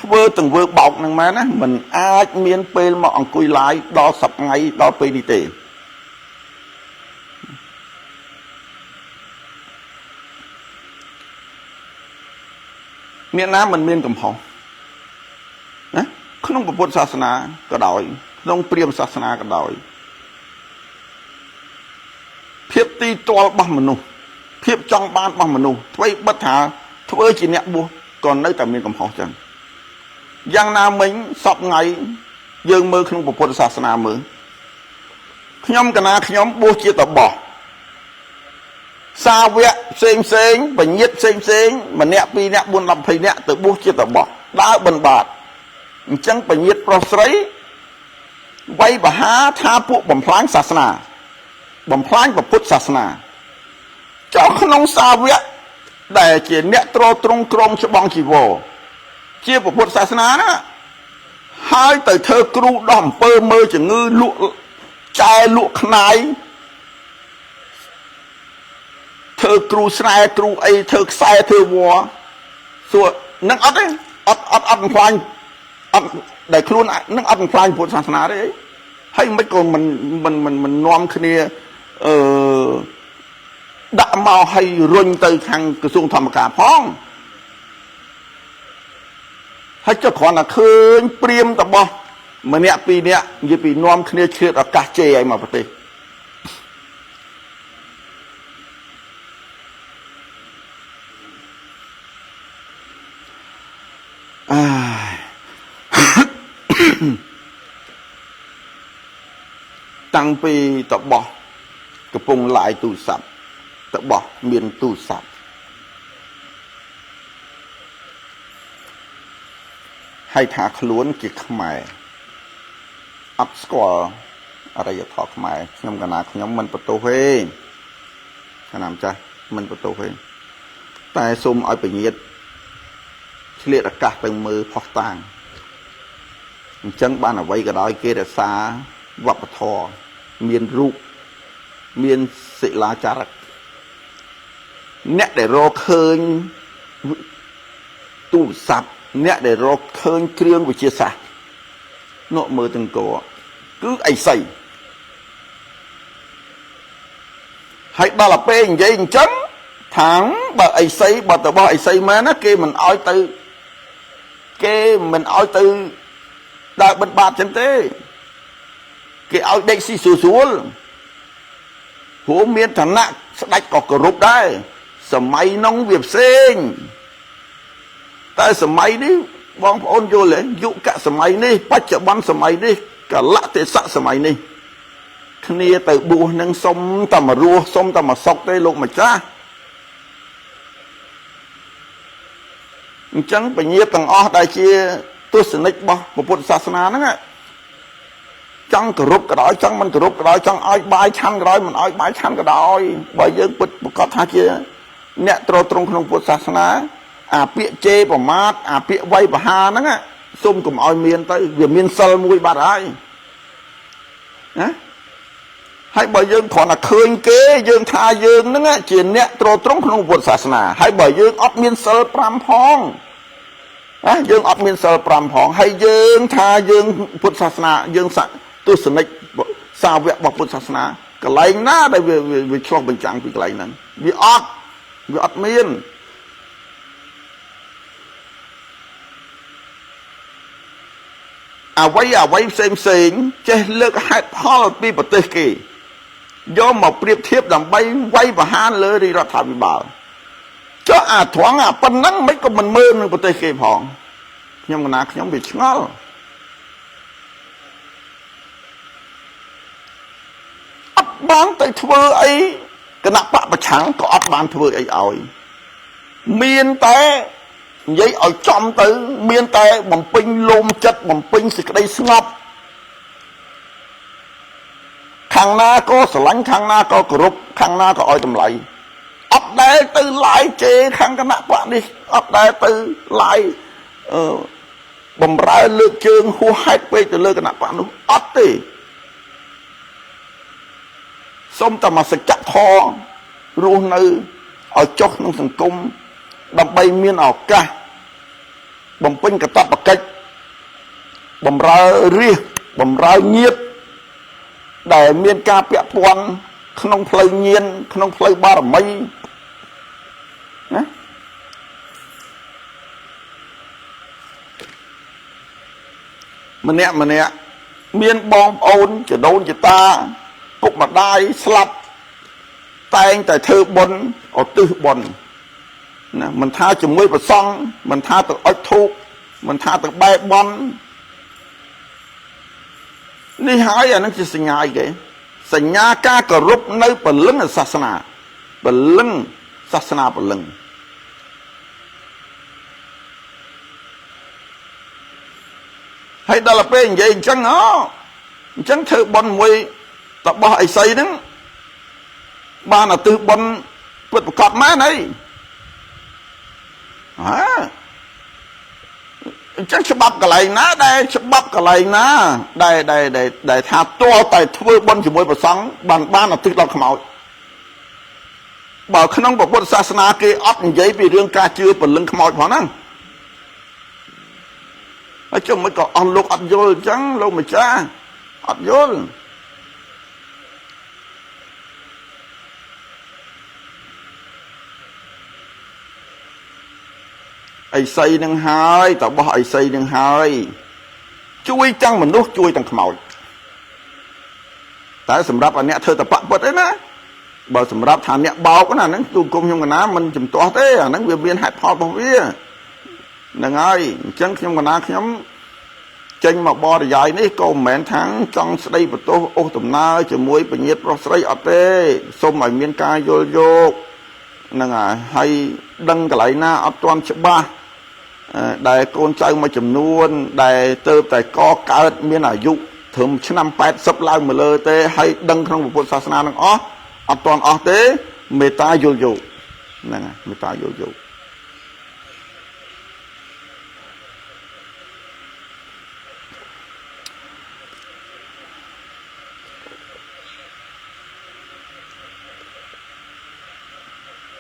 ធ្វើទង្វើបោកនឹងមែនណាមិនអាចមានពេលមកអង្គុយឡាយដល់10 ថ្ងៃដល់ពេលនេះទេមានណាមិនមានកំហុសណាក្នុងពុទ្ធសាសនាក៏ដោយក្នុងព្រាហ្មណ៍សាសនាក៏ដោយភាពទីទាល់របស់មនុស្សភាពចង់បានរបស់មនុស្សអ្វីបិទថាធ្វើជាអ្នកបួសក៏នៅតែមានកំហុសចឹងយ៉ាងណាមិញសពថ្ងៃយើងមើលក្នុងពុទ្ធសាសនាមើលខ្ញុំកណាខ្ញុំបួសជាតបោះសាវកផ្សេងបញ្ញត្តិផ្សេងម្នាក់2នាក់4 10 20នាក់ទៅបួសជាតបោះដើរបិណ្ឌបាត chẳng phải nhiệt pro sấy vay bà há tha phụ bầm phán sát na bầm phán và phút sát na cho không sao vậy để chỉ nẹt trô trung krong cho bong chỉ vô chia và phút sát na đó hai từ thơ cru đòn pơ mơ chỉ ngư lụa chai lụa khai thơ cru sai cru ấy thơ sai thơ vua xua nâng ớt ấy ớt khoanh ớt để luôn nâng ớt khoanh phút sát na đấy hay mấy con mình nom kia đã mau hay run từ thằng cái xuông thầm cả phong hay cho con là khơi priêm tập bò mà nè pi nè như pi nom kia chưa là cá chê ấy mà phải tăng pi tập bò cái vùng lại tủ sập tập bò miền tủ sập hay thả khốn kịch mày ấp scoreอะไรจะถอดขมายขยำกันนะขยำมันประตูเฮขนามใจมันประตูเฮแต่ซุ่มเอาไปเงียดเฉลี่ยอากาศเป็นมือพอกต่างจังบ้านเอาไว้ก็ได้เกศสาวัปทอเมียนรูปเมียนศิลาจาระเนี่ยได้รอเคยตู้สับเนี่ยได้รอเคยเครื่องวิจิตรศาสตร์โนมือตึงโกcứ ai xây hay đó là bên vậy chấm thẳng bà ai xây bà tờ bo ai xây mà nó kia mình oi từ kia mình oi từ đại bên bạc chân thế kia oi đây xì xù xuống hố miên thằng nặng sẽ đánh có cờ rụp đây sờ máy nông việc sinh tại sờ máy đi bóng ôn vô lẽ dụ cả sờ máy đi bắt chợ bắn sờ máy đi cả lạ thế sạ sờ máy đi kia từ bùa nâng sông tầm mà rùa sông tầm mà sọc đây lục mà cha chẳng phải nhiêu tầng o đại chia tôi sẽ nịch bỏ một bộ sát na nữa chẳng cờ rụp cái đó chẳng mình cờ rụp cái đó chẳng ai bài chăn cái đó mình ai bài chăn cái đó bây giờ bật có thà chia nè trâu trong không bộ sát na à bịa chê bỏ mát à bịa vay bỏ hà nữa xung cùng ai miền tới việc miền sơ mùi bát ai hay bởi dương còn là khơi kế dương tha dương nữa chuyện nè trâu trong không bộ sát na hay bởi dương ấp miền sơ pram phong dương ấp miền sơ pram phong hay dương tha dương Phật sát na dương sẵn tôi sẽ nịch sao vẹn bọc Phật sát na cái lấy ná đây về cho bình chẳng vì cái lấy này vì ấp miền à vay xem chơi lược hai phó pi bật tê kỳ do một priệp thiếp làm bay vay và han lơ đi ra thảo bị bảo cho à thoáng à phân nắng mấy con mình mơ nữa bật tê kỳ phong nhưng mà nãy nhóm bị ngó ấp bán tới thưa ấy cái nắp bạc trắng có ấp bán thưa ấy ỏi miên té vậy ở trong tới miên té bằng pin lôm chất bằng pin xịt đây ngọc khang na có sờ lánh khang na có cột khang na có ỏi tầm lại ấp đây từ lại chê khang cái nắp bạn đi ấp đây từ lại bầm ra lược chương hô hai quay từ lơ cái nắp bạn nó ấp đi xong ta mà sẽ chặt thò ruộng nơi ở chốt nông thành công đâm bay miên ở ca bầm pin cả tập bạc cách bầm ra ria bầm ra nhiệt để miên ca bẹ quan không phơi nhiên không phơi ba làm mây mà nè miên bom ôn chỉ đôn chỉ ta cục mặt đai slap tay tại thơ bồn ở tư bồn mình tha chừng mươi bật xong mình tha từ ớt thuốc mình tha từ bay bon đi hỏi nó chỉ sinh nhai kì sinh nhai ca cờ rúp nơi bần lưng là sát na bần lưng sát na bần lưng ហើយដល់ពេលនិយាយអញ្ចឹងអញ្ចឹងធ្វើបន់មួយតបោះអីសីហ្នឹងបានអាទិសបន់ពិតប្រកបមែនអីអញ្ចឹងច្បាប់កន្លែងណាដែលច្បាប់កន្លែងណាដែលថាតួតែធ្វើបន់ជាមួយព្រះសង្ឃបានអាទិសដល់ខ្មោចបើក្នុងពុទ្ធសាសនាគេអត់និយាយពីរឿងការជឿពលឹងខ្មោចផងហ្នឹងហើយចុះមិនក៏អស់លោកអត់យល់អញ្ចឹងលោកម្ចាស់អត់យល់អីសីនឹងហើយតបោះអីសីនឹងហើយជួយទាំងមនុស្សជួយទាំងខ្មោចតែសម្រាប់អ្នកធ្វើតបៈពុតឯណាបើសម្រាប់ថាអ្នកបោកណាហ្នឹងទូគុំខ្ញុំកណាមិនចំទាស់ទេអាហ្នឹងវាមានហេតុផលរបស់វាហ្នឹងហើយអញ្ចឹងខ្ញុំកណាខ្ញុំចេញមកបរិយាយនេះក៏មិនមែនថាចង់ស្ដីបន្ទោសអូសដំណើរជាមួយពញាតប្រុសស្រីអត់ទេសូមឲ្យមានការយល់យោគហ្នឹងហើយដឹងកន្លែងណាអត់ទាន់ច្បាស់ដែលកូនចៅមួយចំនួនដែលទៅតែកកើតមានអាយុត្រឹមឆ្នាំ80ឡើងមកលើទេហើយដឹងក្នុងពុទ្ធសាសនានឹងអត់ទាន់អស់ទេមេត្តាយល់យោគហ្នឹងហើយមេត្តាយល់យោគ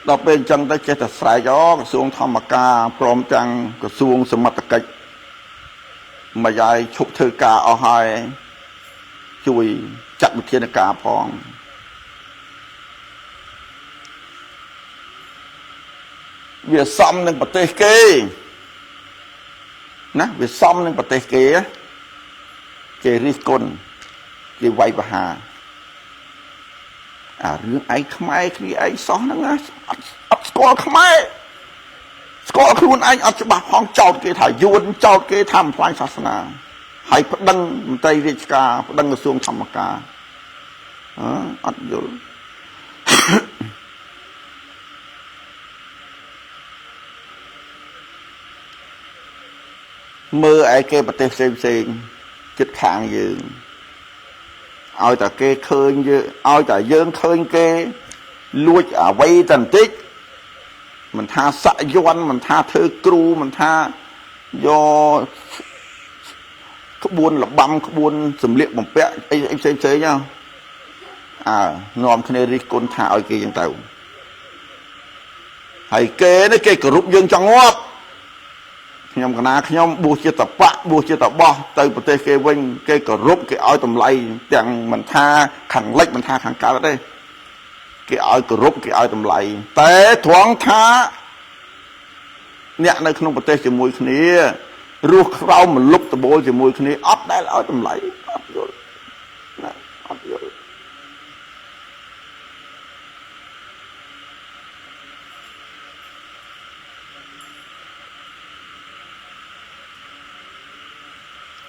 ដល់ពេលអញ្ចឹងទៅចេះតែស្រែកក្រសួងធម្មការព្រមទាំងក្រសួងសមត្ថកិច្ចមកយាយឈប់ធ្វើការអស់ហើយជួយចាត់វិធានការផងវាសមនឹងប្រទេសគេណាវាសមនឹងប្រទេសគេគេរិះគន់គេវាយប្រហារអារឿងឯងខ្មែរគ្នាឯងសោះហ្នឹងអត់ស្គាល់ខ្មែរស្គាល់ខ្លួនឯងអត់ច្បាស់ផងចោតគេថាយួនចោតគេថាបំផ្លាញសាសនាហើយប្តឹងមន្ត្រីរាជការប្តឹងក្រសួងធម្មការអត់យល់មើលឯគេប្រទេសផ្សេងជិតខាងយើងឲ្យតែគេឃើញយើងឲ្យតែយើងឃើញគេលួចអ្វីតែបន្តិចមិនថាសាក់យ័ន្តមិនថាធ្វើគ្រូមិនថាយកក្បួនលបាំក្បួនសម្លៀកបំពាក់អីផ្សេងនាំគ្នារិះគន់ថាឲ្យគេយ៉ាងទៅហើយគេនេះគេគោរពយើងចង់ងាប់ខ្ញុំកណាខ្ញុំបួសជាតបៈបួសជាតបោះទៅប្រទេសគេវិញគេគោរពគេឲ្យតម្លៃទាំងមិនថាខាងលិចមិនថាខាងកើតទេគេឲ្យគោរពគេឲ្យតម្លៃតែត្រង់ថាអ្នកនៅក្នុងប្រទេសជាមួយគ្នារស់ក្រោមមលុបតបូលជាមួយគ្នាអត់ដែលឲ្យតម្លៃអត់យល់ណាអត់យល់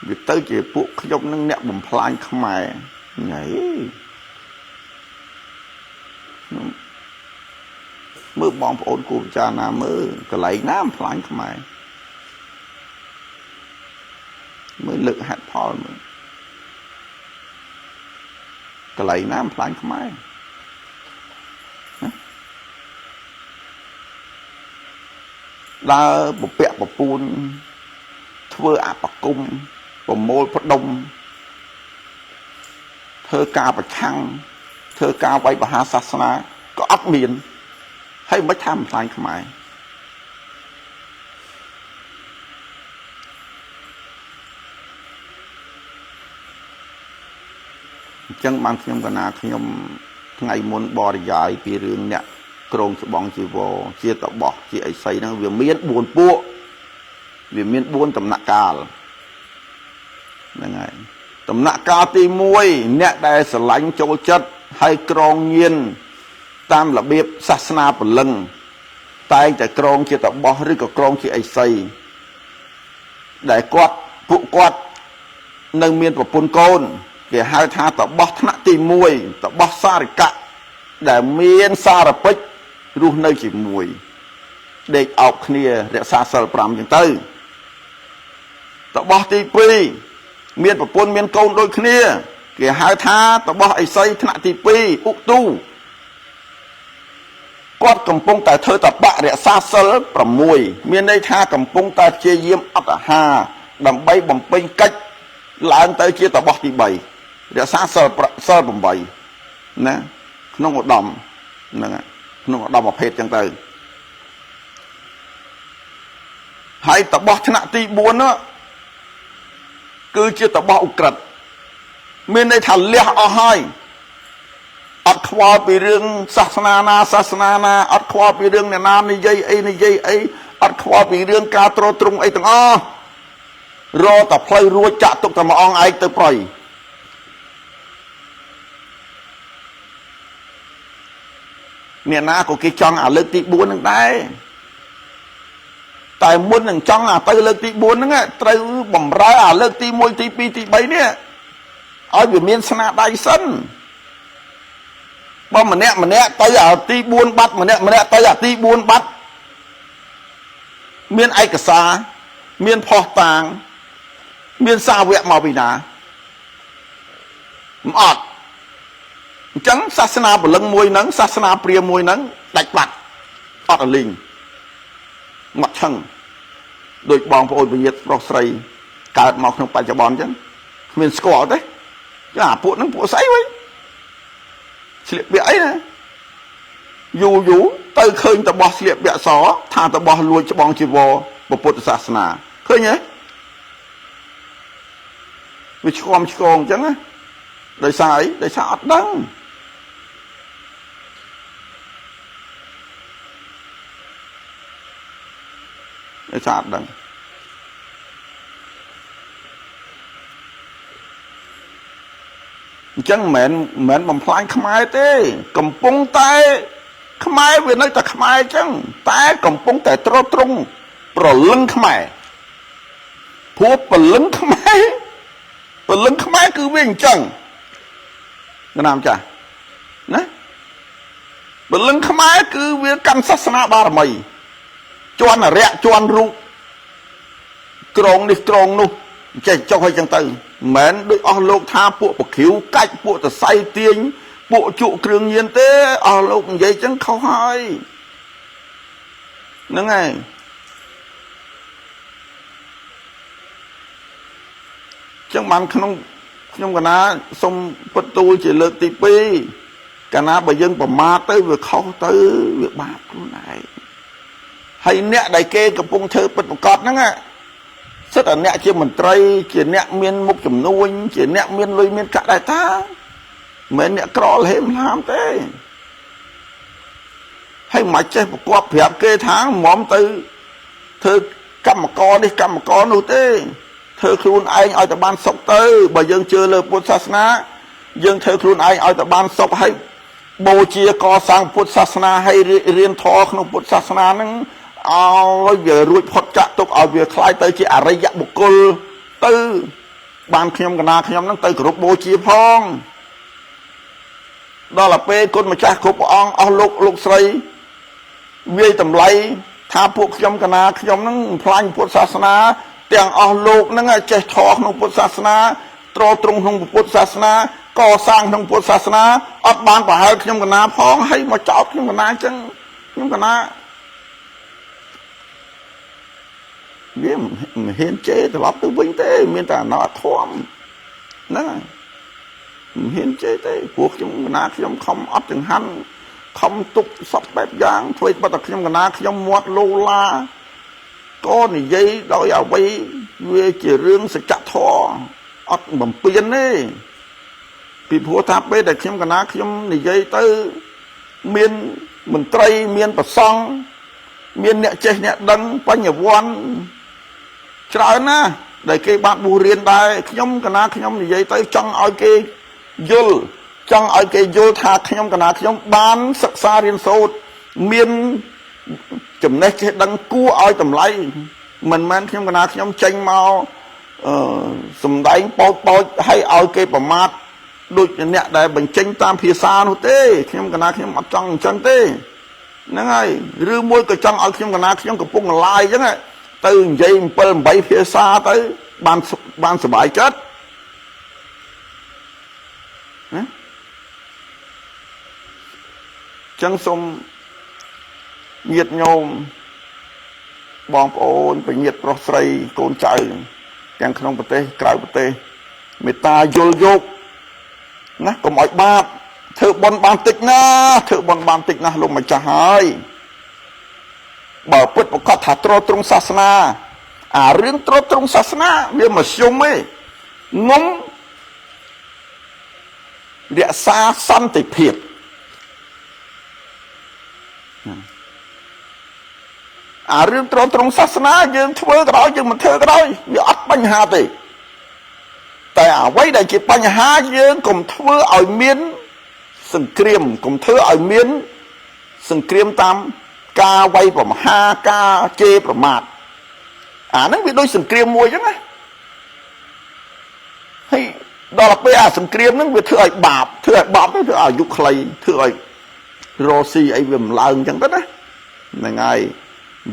វាទៅជាពួកខ្ញុំនឹងអ្នកបំផ្លាញខ្មែរញ៉ៃមើលបងប្អូនគូពិចារណាមើលកន្លែងណាបំផ្លាញខ្មែរមើលលើកហេតុផលមើលកន្លែងណាបំផ្លាញខ្មែរដើរពពាក់ពពូនធ្វើអបគុំប្រមូលផ្ដុំធ្វើការប្រឆាំងធ្វើការវាយប្រហារសាសនាក៏អត់មានហើយមិនថាបំផ្លាញខ្មែរអញ្ចឹងបានខ្ញុំកណាខ្ញុំថ្ងៃមុនបរិយាយពីរឿងអ្នកក្រងច្បងជីវរជាតបោះជាអីសីហ្នឹងវាមាន4ពួកវាមាន4ដំណាក់កាលហ្នឹងហើយដំណាក់កាលទី1អ្នកដែលស្រឡាញ់ចូលចិត្តហើយក្រងញៀនតាមរបៀបសាសនាពលឹងតែងតែក្រងជាតបោះឬក៏ក្រងជាអីសីដែលពួកគាត់នៅមានប្រពន្ធកូនគេហៅថាតបោះថ្នាក់ទី1តបោះសារិកៈដែលមានសារពេចរស់នៅជាមួយដេកអោបគ្នារក្សាសិល5ចឹងទៅ តបោះទី2មានប្រពន្ធមានកូនដូចគ្នាគេហៅថាតបោះឥសីថ្នាក់ទី2ឧទូគាត់កំពុងតែធ្វើតបៈរក្សាសិល6មានន័យថាកំពុងតែព្យាយាមអត់អាហារដើម្បីបំពេញកិច្ចឡើងទៅជាតបោះទី3រក្សាសិល8ណាក្នុងឧត្តមហ្នឹងក្នុងឧត្តមភេទចឹងទៅហើយតបោះថ្នាក់ទី4នោះគឺជាតបោះឧក្រិដ្ឋមានន័យថាលះអស់ហើយអត់ខ្វល់ពីរឿងសាសនាណាអត់ខ្វល់ពីរឿងអ្នកណានិយាយអីអត់ខ្វល់ពីរឿងការទ្រទ្រង់អីទាំងអស់រកតែផ្លូវរួចចាក់ទុកតែមួយអង្គឯងទៅប្រយអ្នកណាក៏គេចង់អាលើកទី4នឹងដែរតែមុននឹងចង់អាទៅលើកទី4ហ្នឹងត្រូវបំរើអាលើកទី1ទី2ទី3នេះឲ្យវាមានស្នាដៃសិនបើម្នាក់ទៅអាទី4បាត់ម្នាក់ទៅអាទី4បាត់មានឯកសារមានផុសតាងមានសាវកមកពីណាមិនអត់អញ្ចឹងសាសនាពលឹងមួយហ្នឹងសាសនាព្រាហ្មណ៍មួយហ្នឹងដាច់បាត់អត់អលីងមកឆឹងដូចបងប្អូនពញាតប្រុសស្រីកើតមកក្នុងបច្ចុប្បន្នអញ្ចឹងគ្មានស្គាល់ទេចាអាពួកហ្នឹងពួកស្អីវិញស្លៀកពាក់អីណាយូរទៅឃើញតបោះស្លៀកពាក់សថាតបោះលួចច្បងជីវរពុទ្ធសាសនាឃើញទេវាឆ្កងអញ្ចឹងណាដោយសារអីដោយសារអត់ដឹងដោយសារអត់ដឹងអញ្ចឹងមិនមែនបំផ្លាញខ្មែរទេកំពុងតែខ្មែរវានៅតែខ្មែរអញ្ចឹងតែកំពុងតែទ្រទ្រង់ប្រលឹងខ្មែរព្រោះប្រលឹងខ្មែរគឺវាអញ្ចឹងណាមចាស់ណាប្រលឹងខ្មែរគឺវាកាន់សាសនាបារមីជន់អរិយជន់រូបក្រងនេះក្រងនោះចេះចុះឲ្យចឹងទៅមិនមែនដូចអស់លោកថាពួកបក្រាវកាច់ពួកតសៃទាញពួកជក់គ្រឿងញៀនទេអស់លោកនិយាយចឹងខុសហើយហ្នឹងហើយចឹងបានក្នុងខ្ញុំកណាសូមពុតទូលជាលើកទី2កណាបើយើងប្រមាថទៅវាខុសទៅវាបាបខ្លួនឯងហើយអ្នកដែលគេកំពុងធ្វើពិតប្រកបហ្នឹងសិតតែអ្នកជាមន្ត្រីជាអ្នកមានមុខចំនួនជាអ្នកមានលុយមានកាក់ដែរតាមិនអ្នកក្រលហេមហាមទេហើយមិនចេះប្រកបប្រាប់គេថាហ្មំទៅធ្វើកម្មករនេះកម្មករនោះទេធ្វើខ្លួនឯងឲ្យតែបានសុខទៅបើយើងជឿលើពុទ្ធសាសនាយើងធ្វើខ្លួនឯងឲ្យតែបានសុខហើយបូជាកសាងពុទ្ធសាសនាហើយរៀនធម៌ក្នុងពុទ្ធសាសនាហ្នឹងឲ្យវារួចផុតចាក់ទុកឲ្យវាคล้ายទៅជាអរិយបុគ្គលទៅបានខ្ញុំកណាខ្ញុំហ្នឹងទៅគោរពបូជាផងដល់ទៅពេលគុណម្ចាស់គ្រប់ព្រះអង្គអស់លោកស្រីវាយតម្លៃថាពួកខ្ញុំកណាខ្ញុំហ្នឹងផ្លាញ់ពុទ្ធសាសនាទាំងអស់លោកហ្នឹងចេះធម៌ក្នុងពុទ្ធសាសនាទ្រទ្រង់ក្នុងពុទ្ធសាសនាកសាងក្នុងពុទ្ធសាសនាអត់បានប្រហែលខ្ញុំកណាផងហើយមកចោទខ្ញុំកណាអញ្ចឹងខ្ញុំកណាវាមិនហ៊ានជេរត្រឡប់ទៅវិញទេមានតែអណោអធមហ្នឹងមិនហ៊ានជេរទេព្រោះខ្ញុំកណាខ្ញុំខំអត់ចង្ហាន់ខំទប់សពបែបយ៉ាងធ្វើបើតែខ្ញុំកណាខ្ញុំមាត់លោឡាក៏និយាយដោយអ្វីវាជារឿងសច្ចធម៌អត់បំពេញទេពីព្រោះថាពេលដែលខ្ញុំកណាខ្ញុំនិយាយទៅមានមន្ត្រីមានប្រសង់មានអ្នកចេះអ្នកដឹងបញ្ញវន្តច្រើនណាស់ដែលគេបានបួសរៀនដែរខ្ញុំកណាខ្ញុំនិយាយទៅចង់ឲ្យគេយល់ចង់ឲ្យគេយល់ថាខ្ញុំកណាខ្ញុំបានសិក្សារៀនសូត្រមានចំណេះចេះដឹងគួរឲ្យតម្លៃមិនមែនខ្ញុំកណាខ្ញុំចេញមកសំដែងប៉ោចឲ្យឲ្យគេប្រមាថដូចអ្នកដែលបញ្ចេញតាមភាសានោះទេខ្ញុំកណាខ្ញុំអត់ចង់អញ្ចឹងទេហ្នឹងហើយឬមួយក៏ចង់ឲ្យខ្ញុំកណាខ្ញុំកំពុងឡាយអញ្ចឹងទៅនិយាយ7 8ភាសាទៅ បានសบายចិត្តណាចឹងសូមញាតិញោមបងប្អូនបញ្ញាតិប្រុសស្រីកូនចៅទាំងក្នុងប្រទេសក្រៅប្រទេសមេត្តាយល់យកណាកុំឲ្យបាបធ្វើបុណ្យបានតិចណាធ្វើបុណ្យបានតិចណាលោកម្ចាស់ហើយបើពុតប្រកាសថាត្រត្រង់សាសនាអារឿងត្រត្រង់សាសនាវាមិនយំទេងំរក្សាសន្តិភាពអារឿងត្រត្រង់សាសនាយើងធ្វើក៏ដោយយើងមិនធ្វើក៏ដោយវាអត់បញ្ហាទេតែអ្វីដែលជាបញ្ហាយើងកុំធ្វើឲ្យមានសង្គ្រាមកុំធ្វើឲ្យមានសង្គ្រាមតាមការវាយប្រហារការជេរប្រមាថអាហ្នឹងវាដូចសង្គ្រាមមួយអញ្ចឹងណាហើយដល់ពេលអាសង្គ្រាមហ្នឹងវាធ្វើឲ្យបាបធ្វើឲ្យអាយុខ្លីធ្វើឲ្យរស់ស៊ីអីវាមិនឡើងអញ្ចឹងទៅណាហ្នឹងហើយ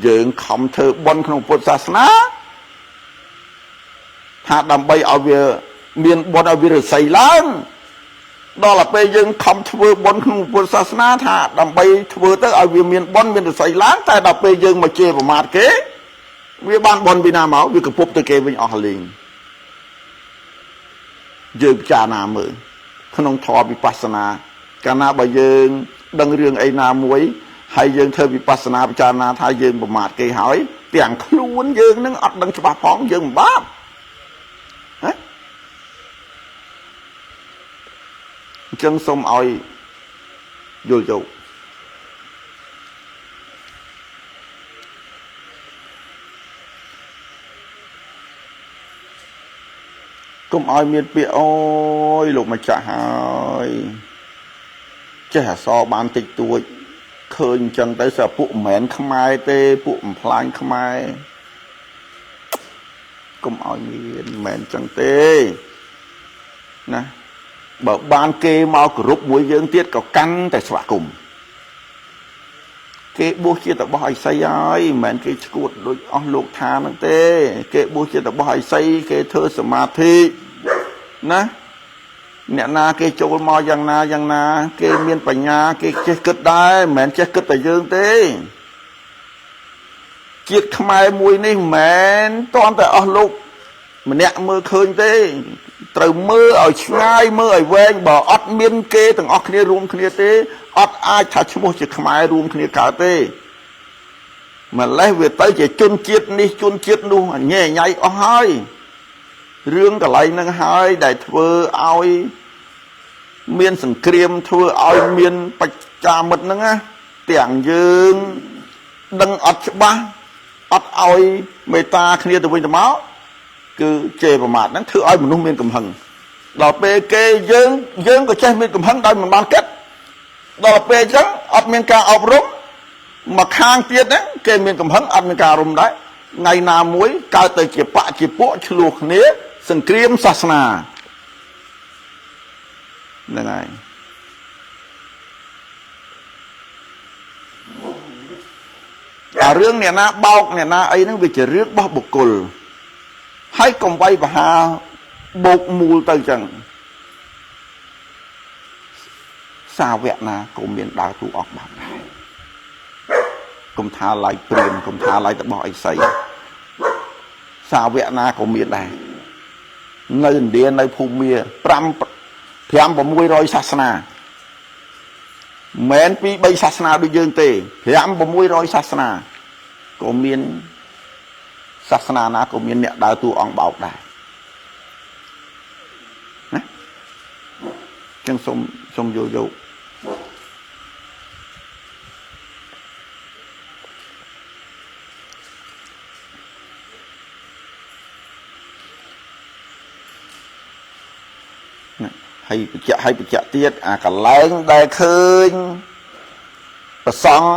យើងខំធ្វើបុណ្យក្នុងពុទ្ធសាសនាថាដើម្បីឲ្យវាមានបុណ្យឲ្យវារស័យឡើងដល់ពេលយើងខំធ្វើបុណ្យក្នុងពុទ្ធសាសនាថាដើម្បីធ្វើទៅឲ្យវាមានបុណ្យមានរស័យឡើងតែដល់ពេលយើងមកជេរប្រមាថគេវាបានបុណ្យពីណាមកវាកពុបទៅគេវិញអស់លេងយើងពិចារណាមើលក្នុងធម៌វិបស្សនាកាលណាបើយើងដឹងរឿងអីណាមួយហើយយើងធ្វើវិបស្សនាពិចារណាថាយើងប្រមាថគេហើយទាំងខ្លួនយើងនឹងអត់ដឹងច្បាស់ផងយើងមិនបាបហ៎អញ្ចឹងសូមឲ្យយល់យកកុំឲ្យមានពាក្យអូយលោកម្ចាស់ហើយចេះអសរបានតិចតួចឃើញអញ្ចឹងទៅស្អាពួកមិនមែនខ្មែរទេពួកបំផ្លាញខ្មែរកុំឲ្យមានមិនមែនអញ្ចឹងទេណាបើបានគេមកគោរពមួយយើងទៀតក៏កាន់តែស្វាគមន៍គេបួសជាតបោះអិសីហើយមិនមែនគេឈួតដូចអស់លោកថាហ្នឹងទេគេបួសជាតបោះអិសីគេធ្វើសមាធិណាអ្នកណាគេចូលមកយ៉ាងណាគេមានបញ្ញាគេចេះគិតដែរមិនមែនចេះគិតតែយើងទេជាតិខ្មែរមួយនេះមិនមែនតន់តែអស់លោកម្នាក់មើលឃើញទេត្រូវមើលឲ្យឆ្ងាយមើលឲ្យវែងបើអត់មានគេទាំងអស់គ្នារួមគ្នាទេអត់អាចថាឈ្មោះជាខ្មែររួមគ្នាកើតទេម្លេះវាទៅជាជនជាតិនេះជនជាតិនោះញ៉ែញ៉ៃអស់ហើយរឿងកន្លែងហ្នឹងហើយដែលធ្វើឲ្យមានសង្គ្រាមធ្វើឲ្យមានបច្ចាមិត្តហ្នឹងណាទាំងយើងដឹងអត់ច្បាស់អត់ឲ្យមេត្តាគ្នាទៅវិញទៅមកគឺជេរប្រមាថហ្នឹងធ្វើឲ្យមនុស្សមានកំហឹងដល់ពេលគេយើងក៏ចេះមានកំហឹងដោយមិនបានគិតដល់ពេលអញ្ចឹងអត់មានការអប់រំមកខាងទៀតហ្នឹងគេមានកំហឹងអត់មានការអប់រំដែរថ្ងៃណាមួយកើតទៅជាបកជាពួកឆ្លោះគ្នាសង្គ្រាមសាសនាហ្នឹងហើយអារឿងអ្នកណាបោកអ្នកណាអីហ្នឹងវាជារឿងរបស់បុគ្គលហើយកុំវាយប្រហារបោកមូលទៅចឹងសាវកណាក៏មានដើរទូអស់បាត់ដែរកុំថាឡាយព្រាមកុំថាឡាយតបោះអីសីសាវកណាក៏មានដែរនៅឥណ្ឌានៅភូមា5-600សាសនាមិនពី3សាសនាដូចយើងទេ5-600សាសនាក៏មានសាសនាណាក៏មានអ្នកដើរតួអង្គបោកដែរណាចឹងសូមយល់យកហើយបញ្ជាក់ទៀតអាកន្លែងដែលឃើញប្រសង់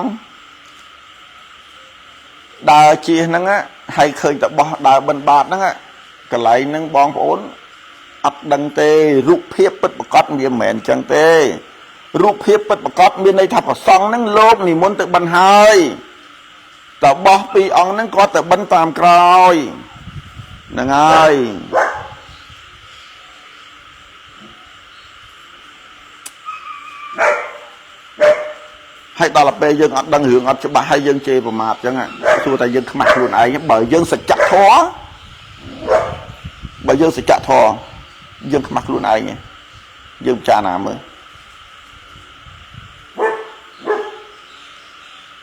ដើរជិះហ្នឹងហើយឃើញតបោះដើរបិណ្ឌបាតហ្នឹងកន្លែងហ្នឹងបងប្អូនអត់ដឹងទេរូបភាពពិតប្រាកដវាមិនមែនអញ្ចឹងទេរូបភាពពិតប្រាកដមានន័យថាប្រសង់ហ្នឹងលោកនិមន្តទៅបិណ្ឌហើយតបោះពីរអង្គហ្នឹងគាត់ទៅបិណ្ឌតាមក្រោយ năng ai hay ta là bây giờ ngọt đang hưởng ngọt cho bà hai dân chê vào mặt chẳng hạn xua ta dân mặt luôn ấy bởi dân sẽ chặt thó bởi dân sẽ chặt thò dân mặt luôn ấy nhé dân cha nào mới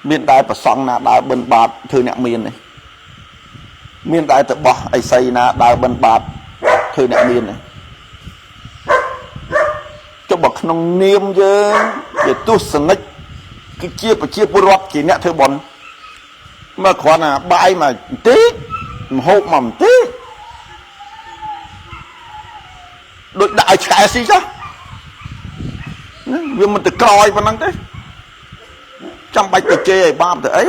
miền đại và song na đại bên bạt thư nẹt miền này miền đại tự bỏ ai xây na đại bên bạt thư nẹt miền này cho bậc nông niêm chứ để tu sân nách cái chia bùrọt chỉ nẹt thư bón mà khoan là bãi mà tí hộp mầm tí đội đại chạy gì chứ vì mình tự coi và năng thế trong bạch tự chê ba tự ấy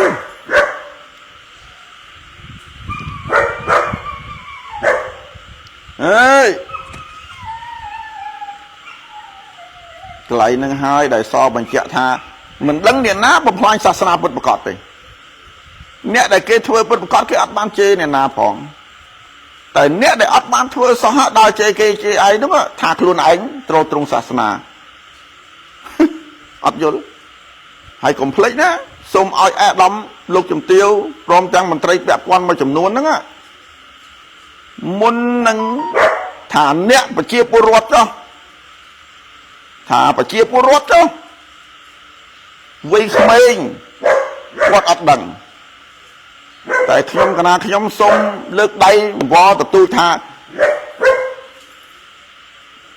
ê lại nâng hai đại so bằng chạ tha mình đăng điện ná bằng hoang xa xa bật bật cọt đi nè đại kê thuê bật bật cọt cái ắt ban chê này nà phỏng tại nè đại ắt ban thuê so hạ đào chê kê chê ấy đúng không thạc luôn ánh trô trung xa xa ắt vô hay complete ná xông oi ẹ đâm lục chùm tiêu rôm trang mình trây bẹp quan mà chùm nuôn đó á muốn nâng thả nẹ và chia bố ruột cho thả và chia bố ruột cho vì mình quát ắt đằng tại khi nhóm cái nhóm xông lược đây vô tập tôi thả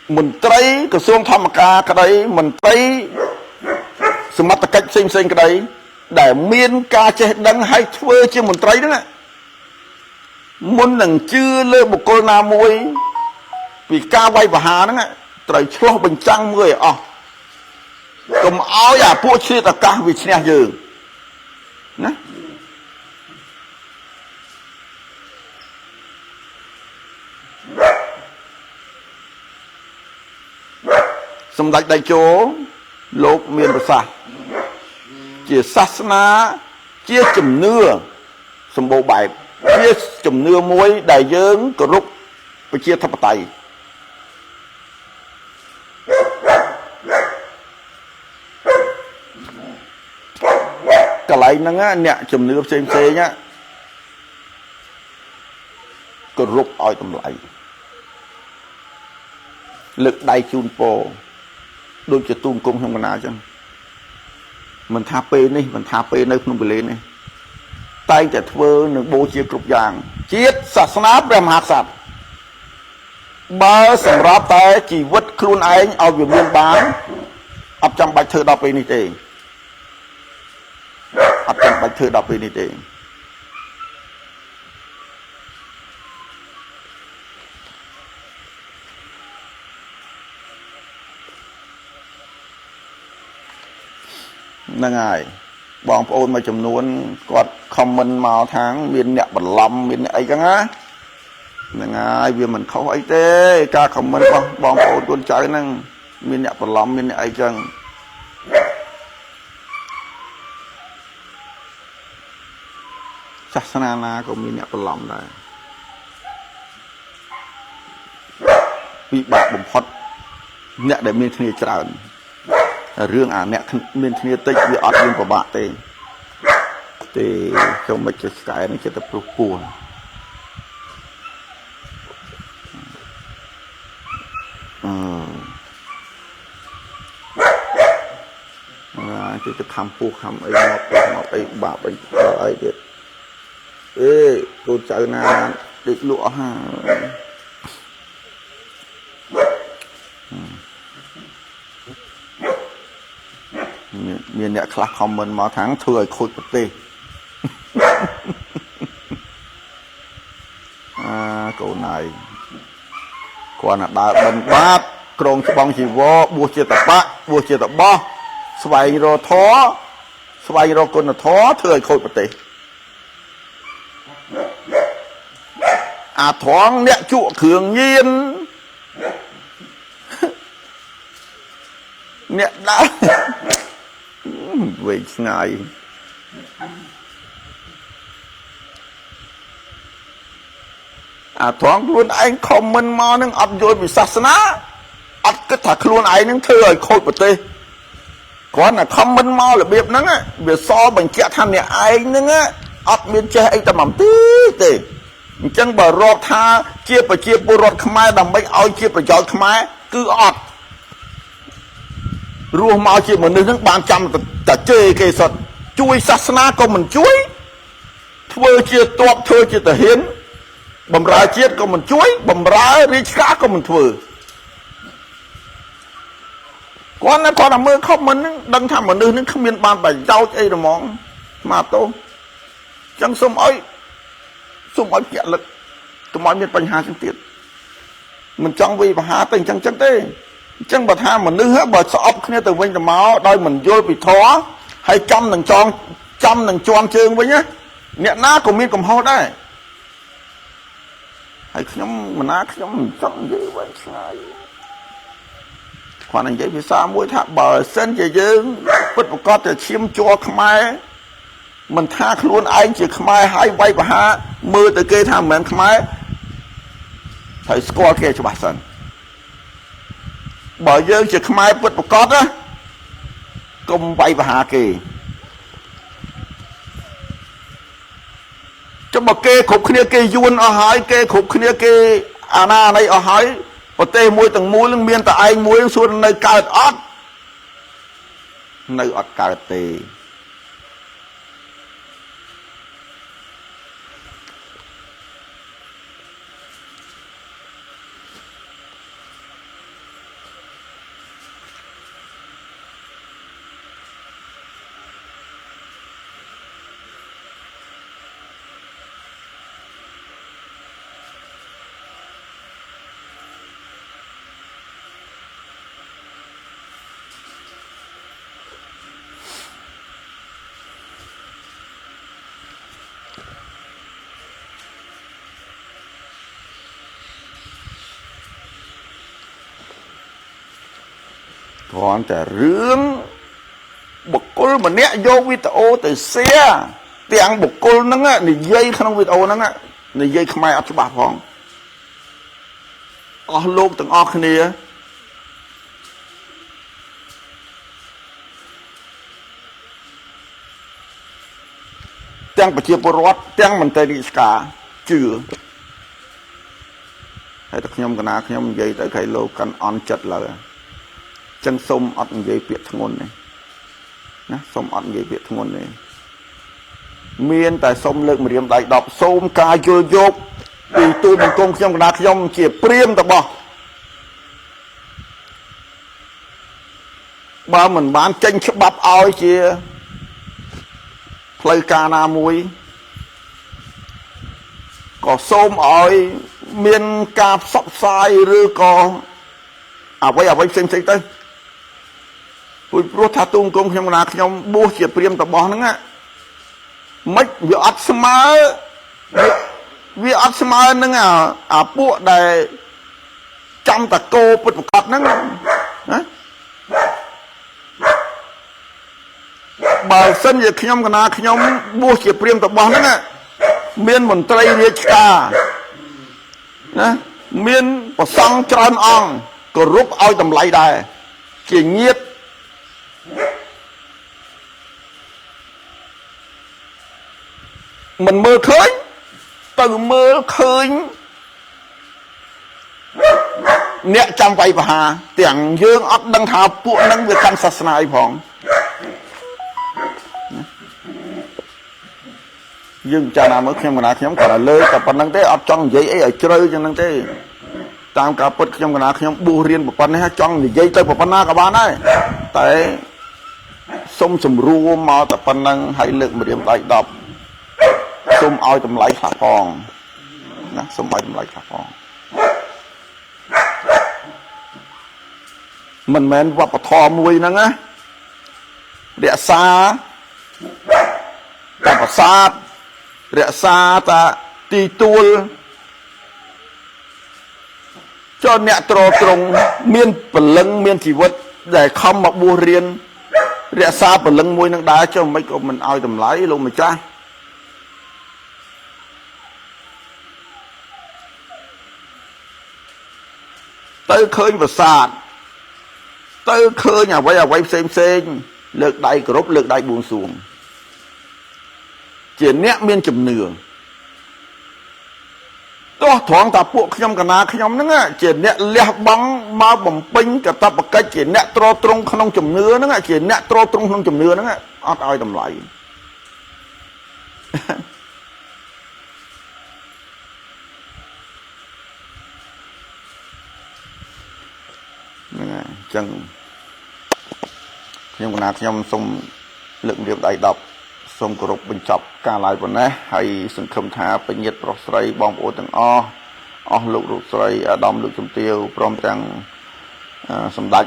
mình trây cái xuông thăm ca cái đấy mình trây sự mặt cách sinh cái đấy để miên ca chế đăng hay thuê chứ mình trấy đó nè muốn đừng chưa lê một cô nào môi vì ca quay và hà đó nè trời cho bình trăng người cầm áo giả phụ chia tất cả vì xe dư nè xong đạch đại chỗ lột miền bờ xa chia sát na chia chùm nưa xong bộ bài chia chùm nưa muối đại dương cờ rút và chia thập tay cái lại nó nè chùm nưa xem xe nhá cờ rút oi tầm lại lực đại chun po đôi cho tuôn cung không có nào chứ mình thả pê này mình thả pê nơi không bị lên này tayจะធ្វើនឹងបូជាគ្រប់យ៉ាងជាតិសាសនាព្រះមហាក្សត្របើសម្រាប់តែជីវិតខ្លួនឯងឲ្យវាមានបានអត់ចាំបាច់ធ្វើដល់ពេលនេះទេអត់ចាំបាច់ធ្វើដល់ពេលនេះទេnăng ai bọn ôn mà chùm nuôn có comment màu tháng miền nhạc bật lầm miền ấy chẳng á năng ai vì mình không ấy thế ca comment con bọn ôn con trái năng miền nhạc bật lầm miền ấy chẳng Sasana na của miền nhạc bật lầm này bị bạc bổng phật nhạc để miền thiên tràn riêng nè miền thiên tích vì ọt viên của bạn thì trong mấy cái này chỉ tập buồn chỉ tập khám phu khám ấy một ấy bảo ấy ấy được ê tôi chơi na định lụa ha miền nhạc khắc comment mà tháng thừa khôi bật tê cậu này còn là đại bần bát krong bong chỉ vô bùa chia tập bát bùa chia tập bo xoay rồi thó xoay rồi con là thó thừa khôi bật tê thoáng nhẹ trụ thường nhiên nhẹ đã về ngày ត្រង់ខ្លួនឯងខមមិនមកនឹងអត់យល់ពីសាសនាអត់គិតថាខ្លួនឯងនឹងធ្វើឲ្យខូចប្រទេសគ្រាន់តែខមមិនមករបៀបហ្នឹងវាសបញ្ជាក់ថាអ្នកឯងហ្នឹងអត់មានចេះអីតែមួយទីទេអញ្ចឹងបើរាប់ថាជាប្រជាពលរដ្ឋខ្មែរដើម្បីឲ្យជាប្រយោជន៍ខ្មែរគឺអត់រស់មកជាមនុស្សហ្នឹងបានចាំតែជេរគេសុទ្ធជួយសាសនាក៏មិនជួយធ្វើជាតបធ្វើជាទាហានបំរើជាតិក៏មិនជួយបំរើរាជការក៏មិនធ្វើគាត់តែមើលខុសមិនហ្នឹងដឹងថាមនុស្សហ្នឹងគ្មានបានប្រយោជន៍អីហ្មងមកទោសអញ្ចឹងសូមឲ្យជាក់លឹកកុំឲ្យមានបញ្ហាចឹងទៀតមិនចង់វិបហាទៅអញ្ចឹងទេអញ្ចឹងបើថាមនុស្សបើស្អប់គ្នាទៅវិញទៅមកដោយមិនយល់ពីធម៌ហើយចំនឹងជន់ជើងវិញណាអ្នកណាក៏មានកំហុសដែរហើយខ្ញុំមិនចង់និយាយវិញឆ្ងាយគាត់និយាយភាសាមួយថាបើសិនជាយើងពិតប្រកបតែឈាមជ័រខ្មែរមិនថាខ្លួនឯងជាខ្មែរហើយវាយប្រហារមើលទៅគេថាមិនមែនខ្មែរហើយស្គាល់គេច្បាស់សិនបើយើងជាខ្មែរពិតប្រកបណាកុំវាយប្រហារគេចុះបើគេគ្រប់គ្នាគេយួនអស់ហើយគេគ្រប់គ្នាគេអាណាណីអស់ហើយប្រទេសមួយទាំងមូលនឹងមានតែឯងមួយសួរនៅកើតអត់នៅអត់កើតទេគ្រាន់តែរឿងបុគ្គលម្នាក់យកវីដេអូទៅសៀទាំងបុគ្គលហ្នឹងនិយាយក្នុងវីដេអូហ្នឹងនិយាយខ្មែរអត់ច្បាស់ផងអស់លោកទាំងអស់គ្នាទាំងប្រជាពលរដ្ឋទាំងមន្ត្រីរាជការជឿហើយតែខ្ញុំកណាខ្ញុំនិយាយទៅគេលោកកាន់អន់ចិត្តឡើយចឹងសូមអត់និយាយពាក្យធ្ងន់ទេណាសូមអត់និយាយពាក្យធ្ងន់ទេមានតែសូមលើកម្រាមដៃ10សូមការយល់យកពីទូលបង្គំខ្ញុំកណាខ្ញុំជាព្រាមតបោះបើមិនបានចេញច្បាប់ឲ្យជាផ្លូវការណាមួយក៏សូមឲ្យមានការផ្សព្វផ្សាយឬក៏អ្វីផ្សេងទៅព្រោះថាទូមគុំខ្ញុំកណាខ្ញុំបួសជាព្រាមតបោះហ្នឹងមិនវាអត់ស្មើនឹងអាពួកដែលចាំតកោពុតប្រកបហ្នឹងណាបើសិនជាខ្ញុំកណាខ្ញុំបួសជាព្រាមតបោះហ្នឹងមានមន្ត្រីរាជការណាមានប្រសង់ច្រើនអង្គគោរពឲ្យតម្លៃដែរជាញាតិមិនមើលឃើញទៅមើលឃើញអ្នកចាំវាយប្រហារទាំងយើងអត់ដឹងថាពួកហ្នឹងវាកាន់សាសនាអីផងយើងចាណាមើលខ្ញុំកណាខ្ញុំគាត់តែលើតែប៉ុណ្្នឹងទេអត់ចង់និយាយអីឲ្យជ្រៅចឹងហ្នឹងទេតាមការពិតខ្ញុំកណាខ្ញុំបួសរៀនប៉ុណ្ណេះចង់និយាយទៅប៉ុណ្ណាក៏បានដែរតែសុំសម្រួមមកតែប៉ុណ្្នឹងឲ្យលើកម្រាមដៃ10សូមឲ្យតម្លៃខ្លះផងណាសូមឲ្យតម្លៃខ្លះផងមិនមែនវប្បធម៌មួយហ្នឹងណារក្សាតែប្រាសាទរក្សាតែទីទួលចុះអ្នកត្រង់មានពលឹងមានជីវិតដែលខំមកបួសរៀនរក្សាពលឹងមួយនឹងដែរចុះមិនក៏មិនឲ្យតម្លៃលោកម្ចាស់ tới khơi và sạt tới khơi nhà vay xem lược đáy group lược đáy buông xuống chỉ nét miên chùm nửa tôi thoáng ta buộc nhom cả na nhom nữa á chỉ nét lẹ băng mà bầm pin cả ta bậc cái chỉ nét trô trung không chùm nửa nữa á chỉ nét trô trung không chùm nửa nữa á ót ai tầm lại chân nhưng mà nhom xong lượng điểm đại độc xong cổ bình chọc ca lại bọn nè hay sừng khâm thả bên nhiệt bọc sợi bom ổ từng o lục rụt sợi đom lục chấm tiêu prom tăng sầm đạch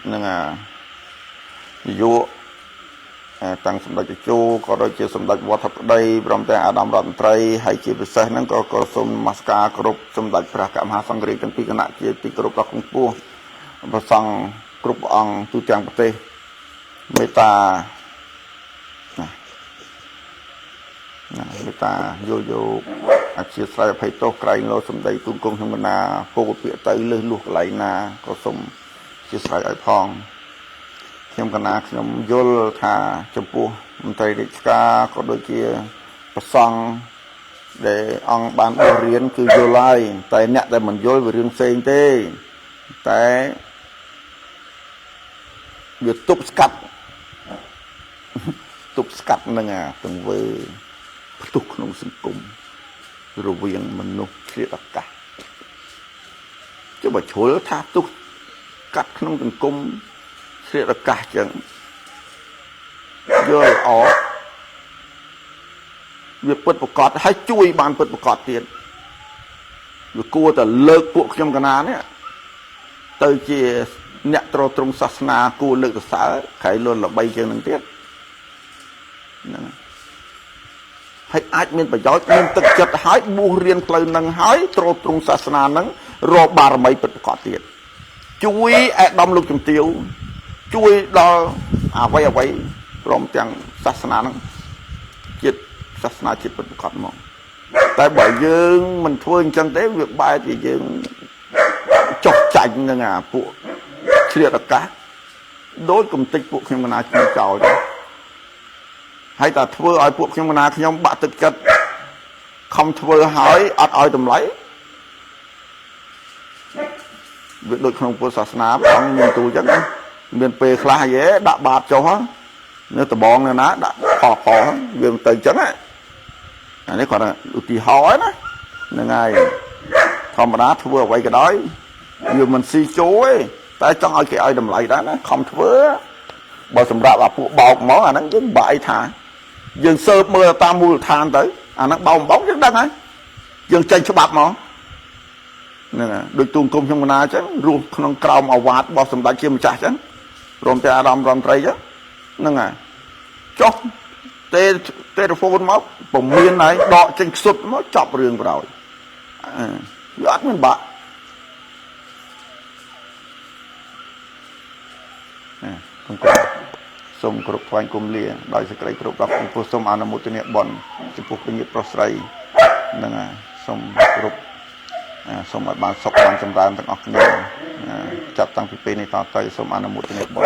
nên là vô tăng sầm đạch chu có đôi chia sầm đạch vót thập đây prom tăng đom rọt tray hay chia bớt sấy năng có sum masca cổ sầm đạch pra cảm ha sang gửi từng pi cái nát chia pi cổ bọc không pua và sang cổ ong tu trang bát tê meta người ta vô chia sẻ phải tốt cái lo sum đầy cung cung trong na cô bị tới lươn luộc lại na có sum chia sẻ ở phong trong cái na trong vô thà trong pua mình thấy được ca có đôi kia song để ông bán riêng cứ vô lại tại nhẹ tại mình vô về riêng xây thế tại việc túc cắt nè à từng với tục nông sinh cùng rồi viên mình nông sẽ đặt cả chứ mà chỗ tha tục cắt nông từng cung sẽ đặt cả chẳng rồi ó việc bật một cọt hay chui bàn bật một cọt tiền rồi cua ta lợt buộc trong cái ná đấy tới chia nhẹ trò trong sát na cua lợt xã khải luôn là bay trên nâng tiết hay ai miền Bắc giỏi miền Tây chật hái buông riêng lời nâng hái trô trung sát na nâng rồi bà mấy bật cọt tiền chui đom lục chấm tiêu chui đó vậy rồi chẳng sát na nâng chết sát na chết bật cọt mong tại bởi dương mình thôi chân tế việc bài thì dương chọc chạnh nè à phụ chia được cá đối cùng tích phụ khi mà nào chúng chào đó hay ta thưa ai phụ khi mà nào khi nhóm bạn thực chất không thưa hỏi ai tầm lấy việc được không phụ sát na bằng miền tu chắc miền pê khla dễ đã bạt cho hết nếu ta bòn này ná đã khó việc từ chấn ấy đấy còn là thì hỏi đó nên ngày không mà đá thua quay cái đói nhiều mình si chú ấy tại trong ai cái ai đầm lại đó nó không thua bao sầm rạp là phụ bọc món nó vẫn bại thả dừng sơ mưa ta mua than tới nó bao bóng rất đắt ấy dừng tranh cho bạc món nên là đôi tuôn cung trong na chứ ruột không cao màu vạt bao sầm đại chiêm chả chứ rồi ta đom tray chứ nên là chót telephone móc bồng miên này đọ trên sụt nó chọc riêng vào rồi gắt mình bạn không có sông cột thoáng cùng lìa đòi sẽ cái cột đọc cùng sông ăn một cái bòn chỉ phục cái nhiệt prosray nên là sông cột sông ở bàn sọc bàn trong đàn tận óc này chặt tăng phi này ta tới sông ăn một cái bòn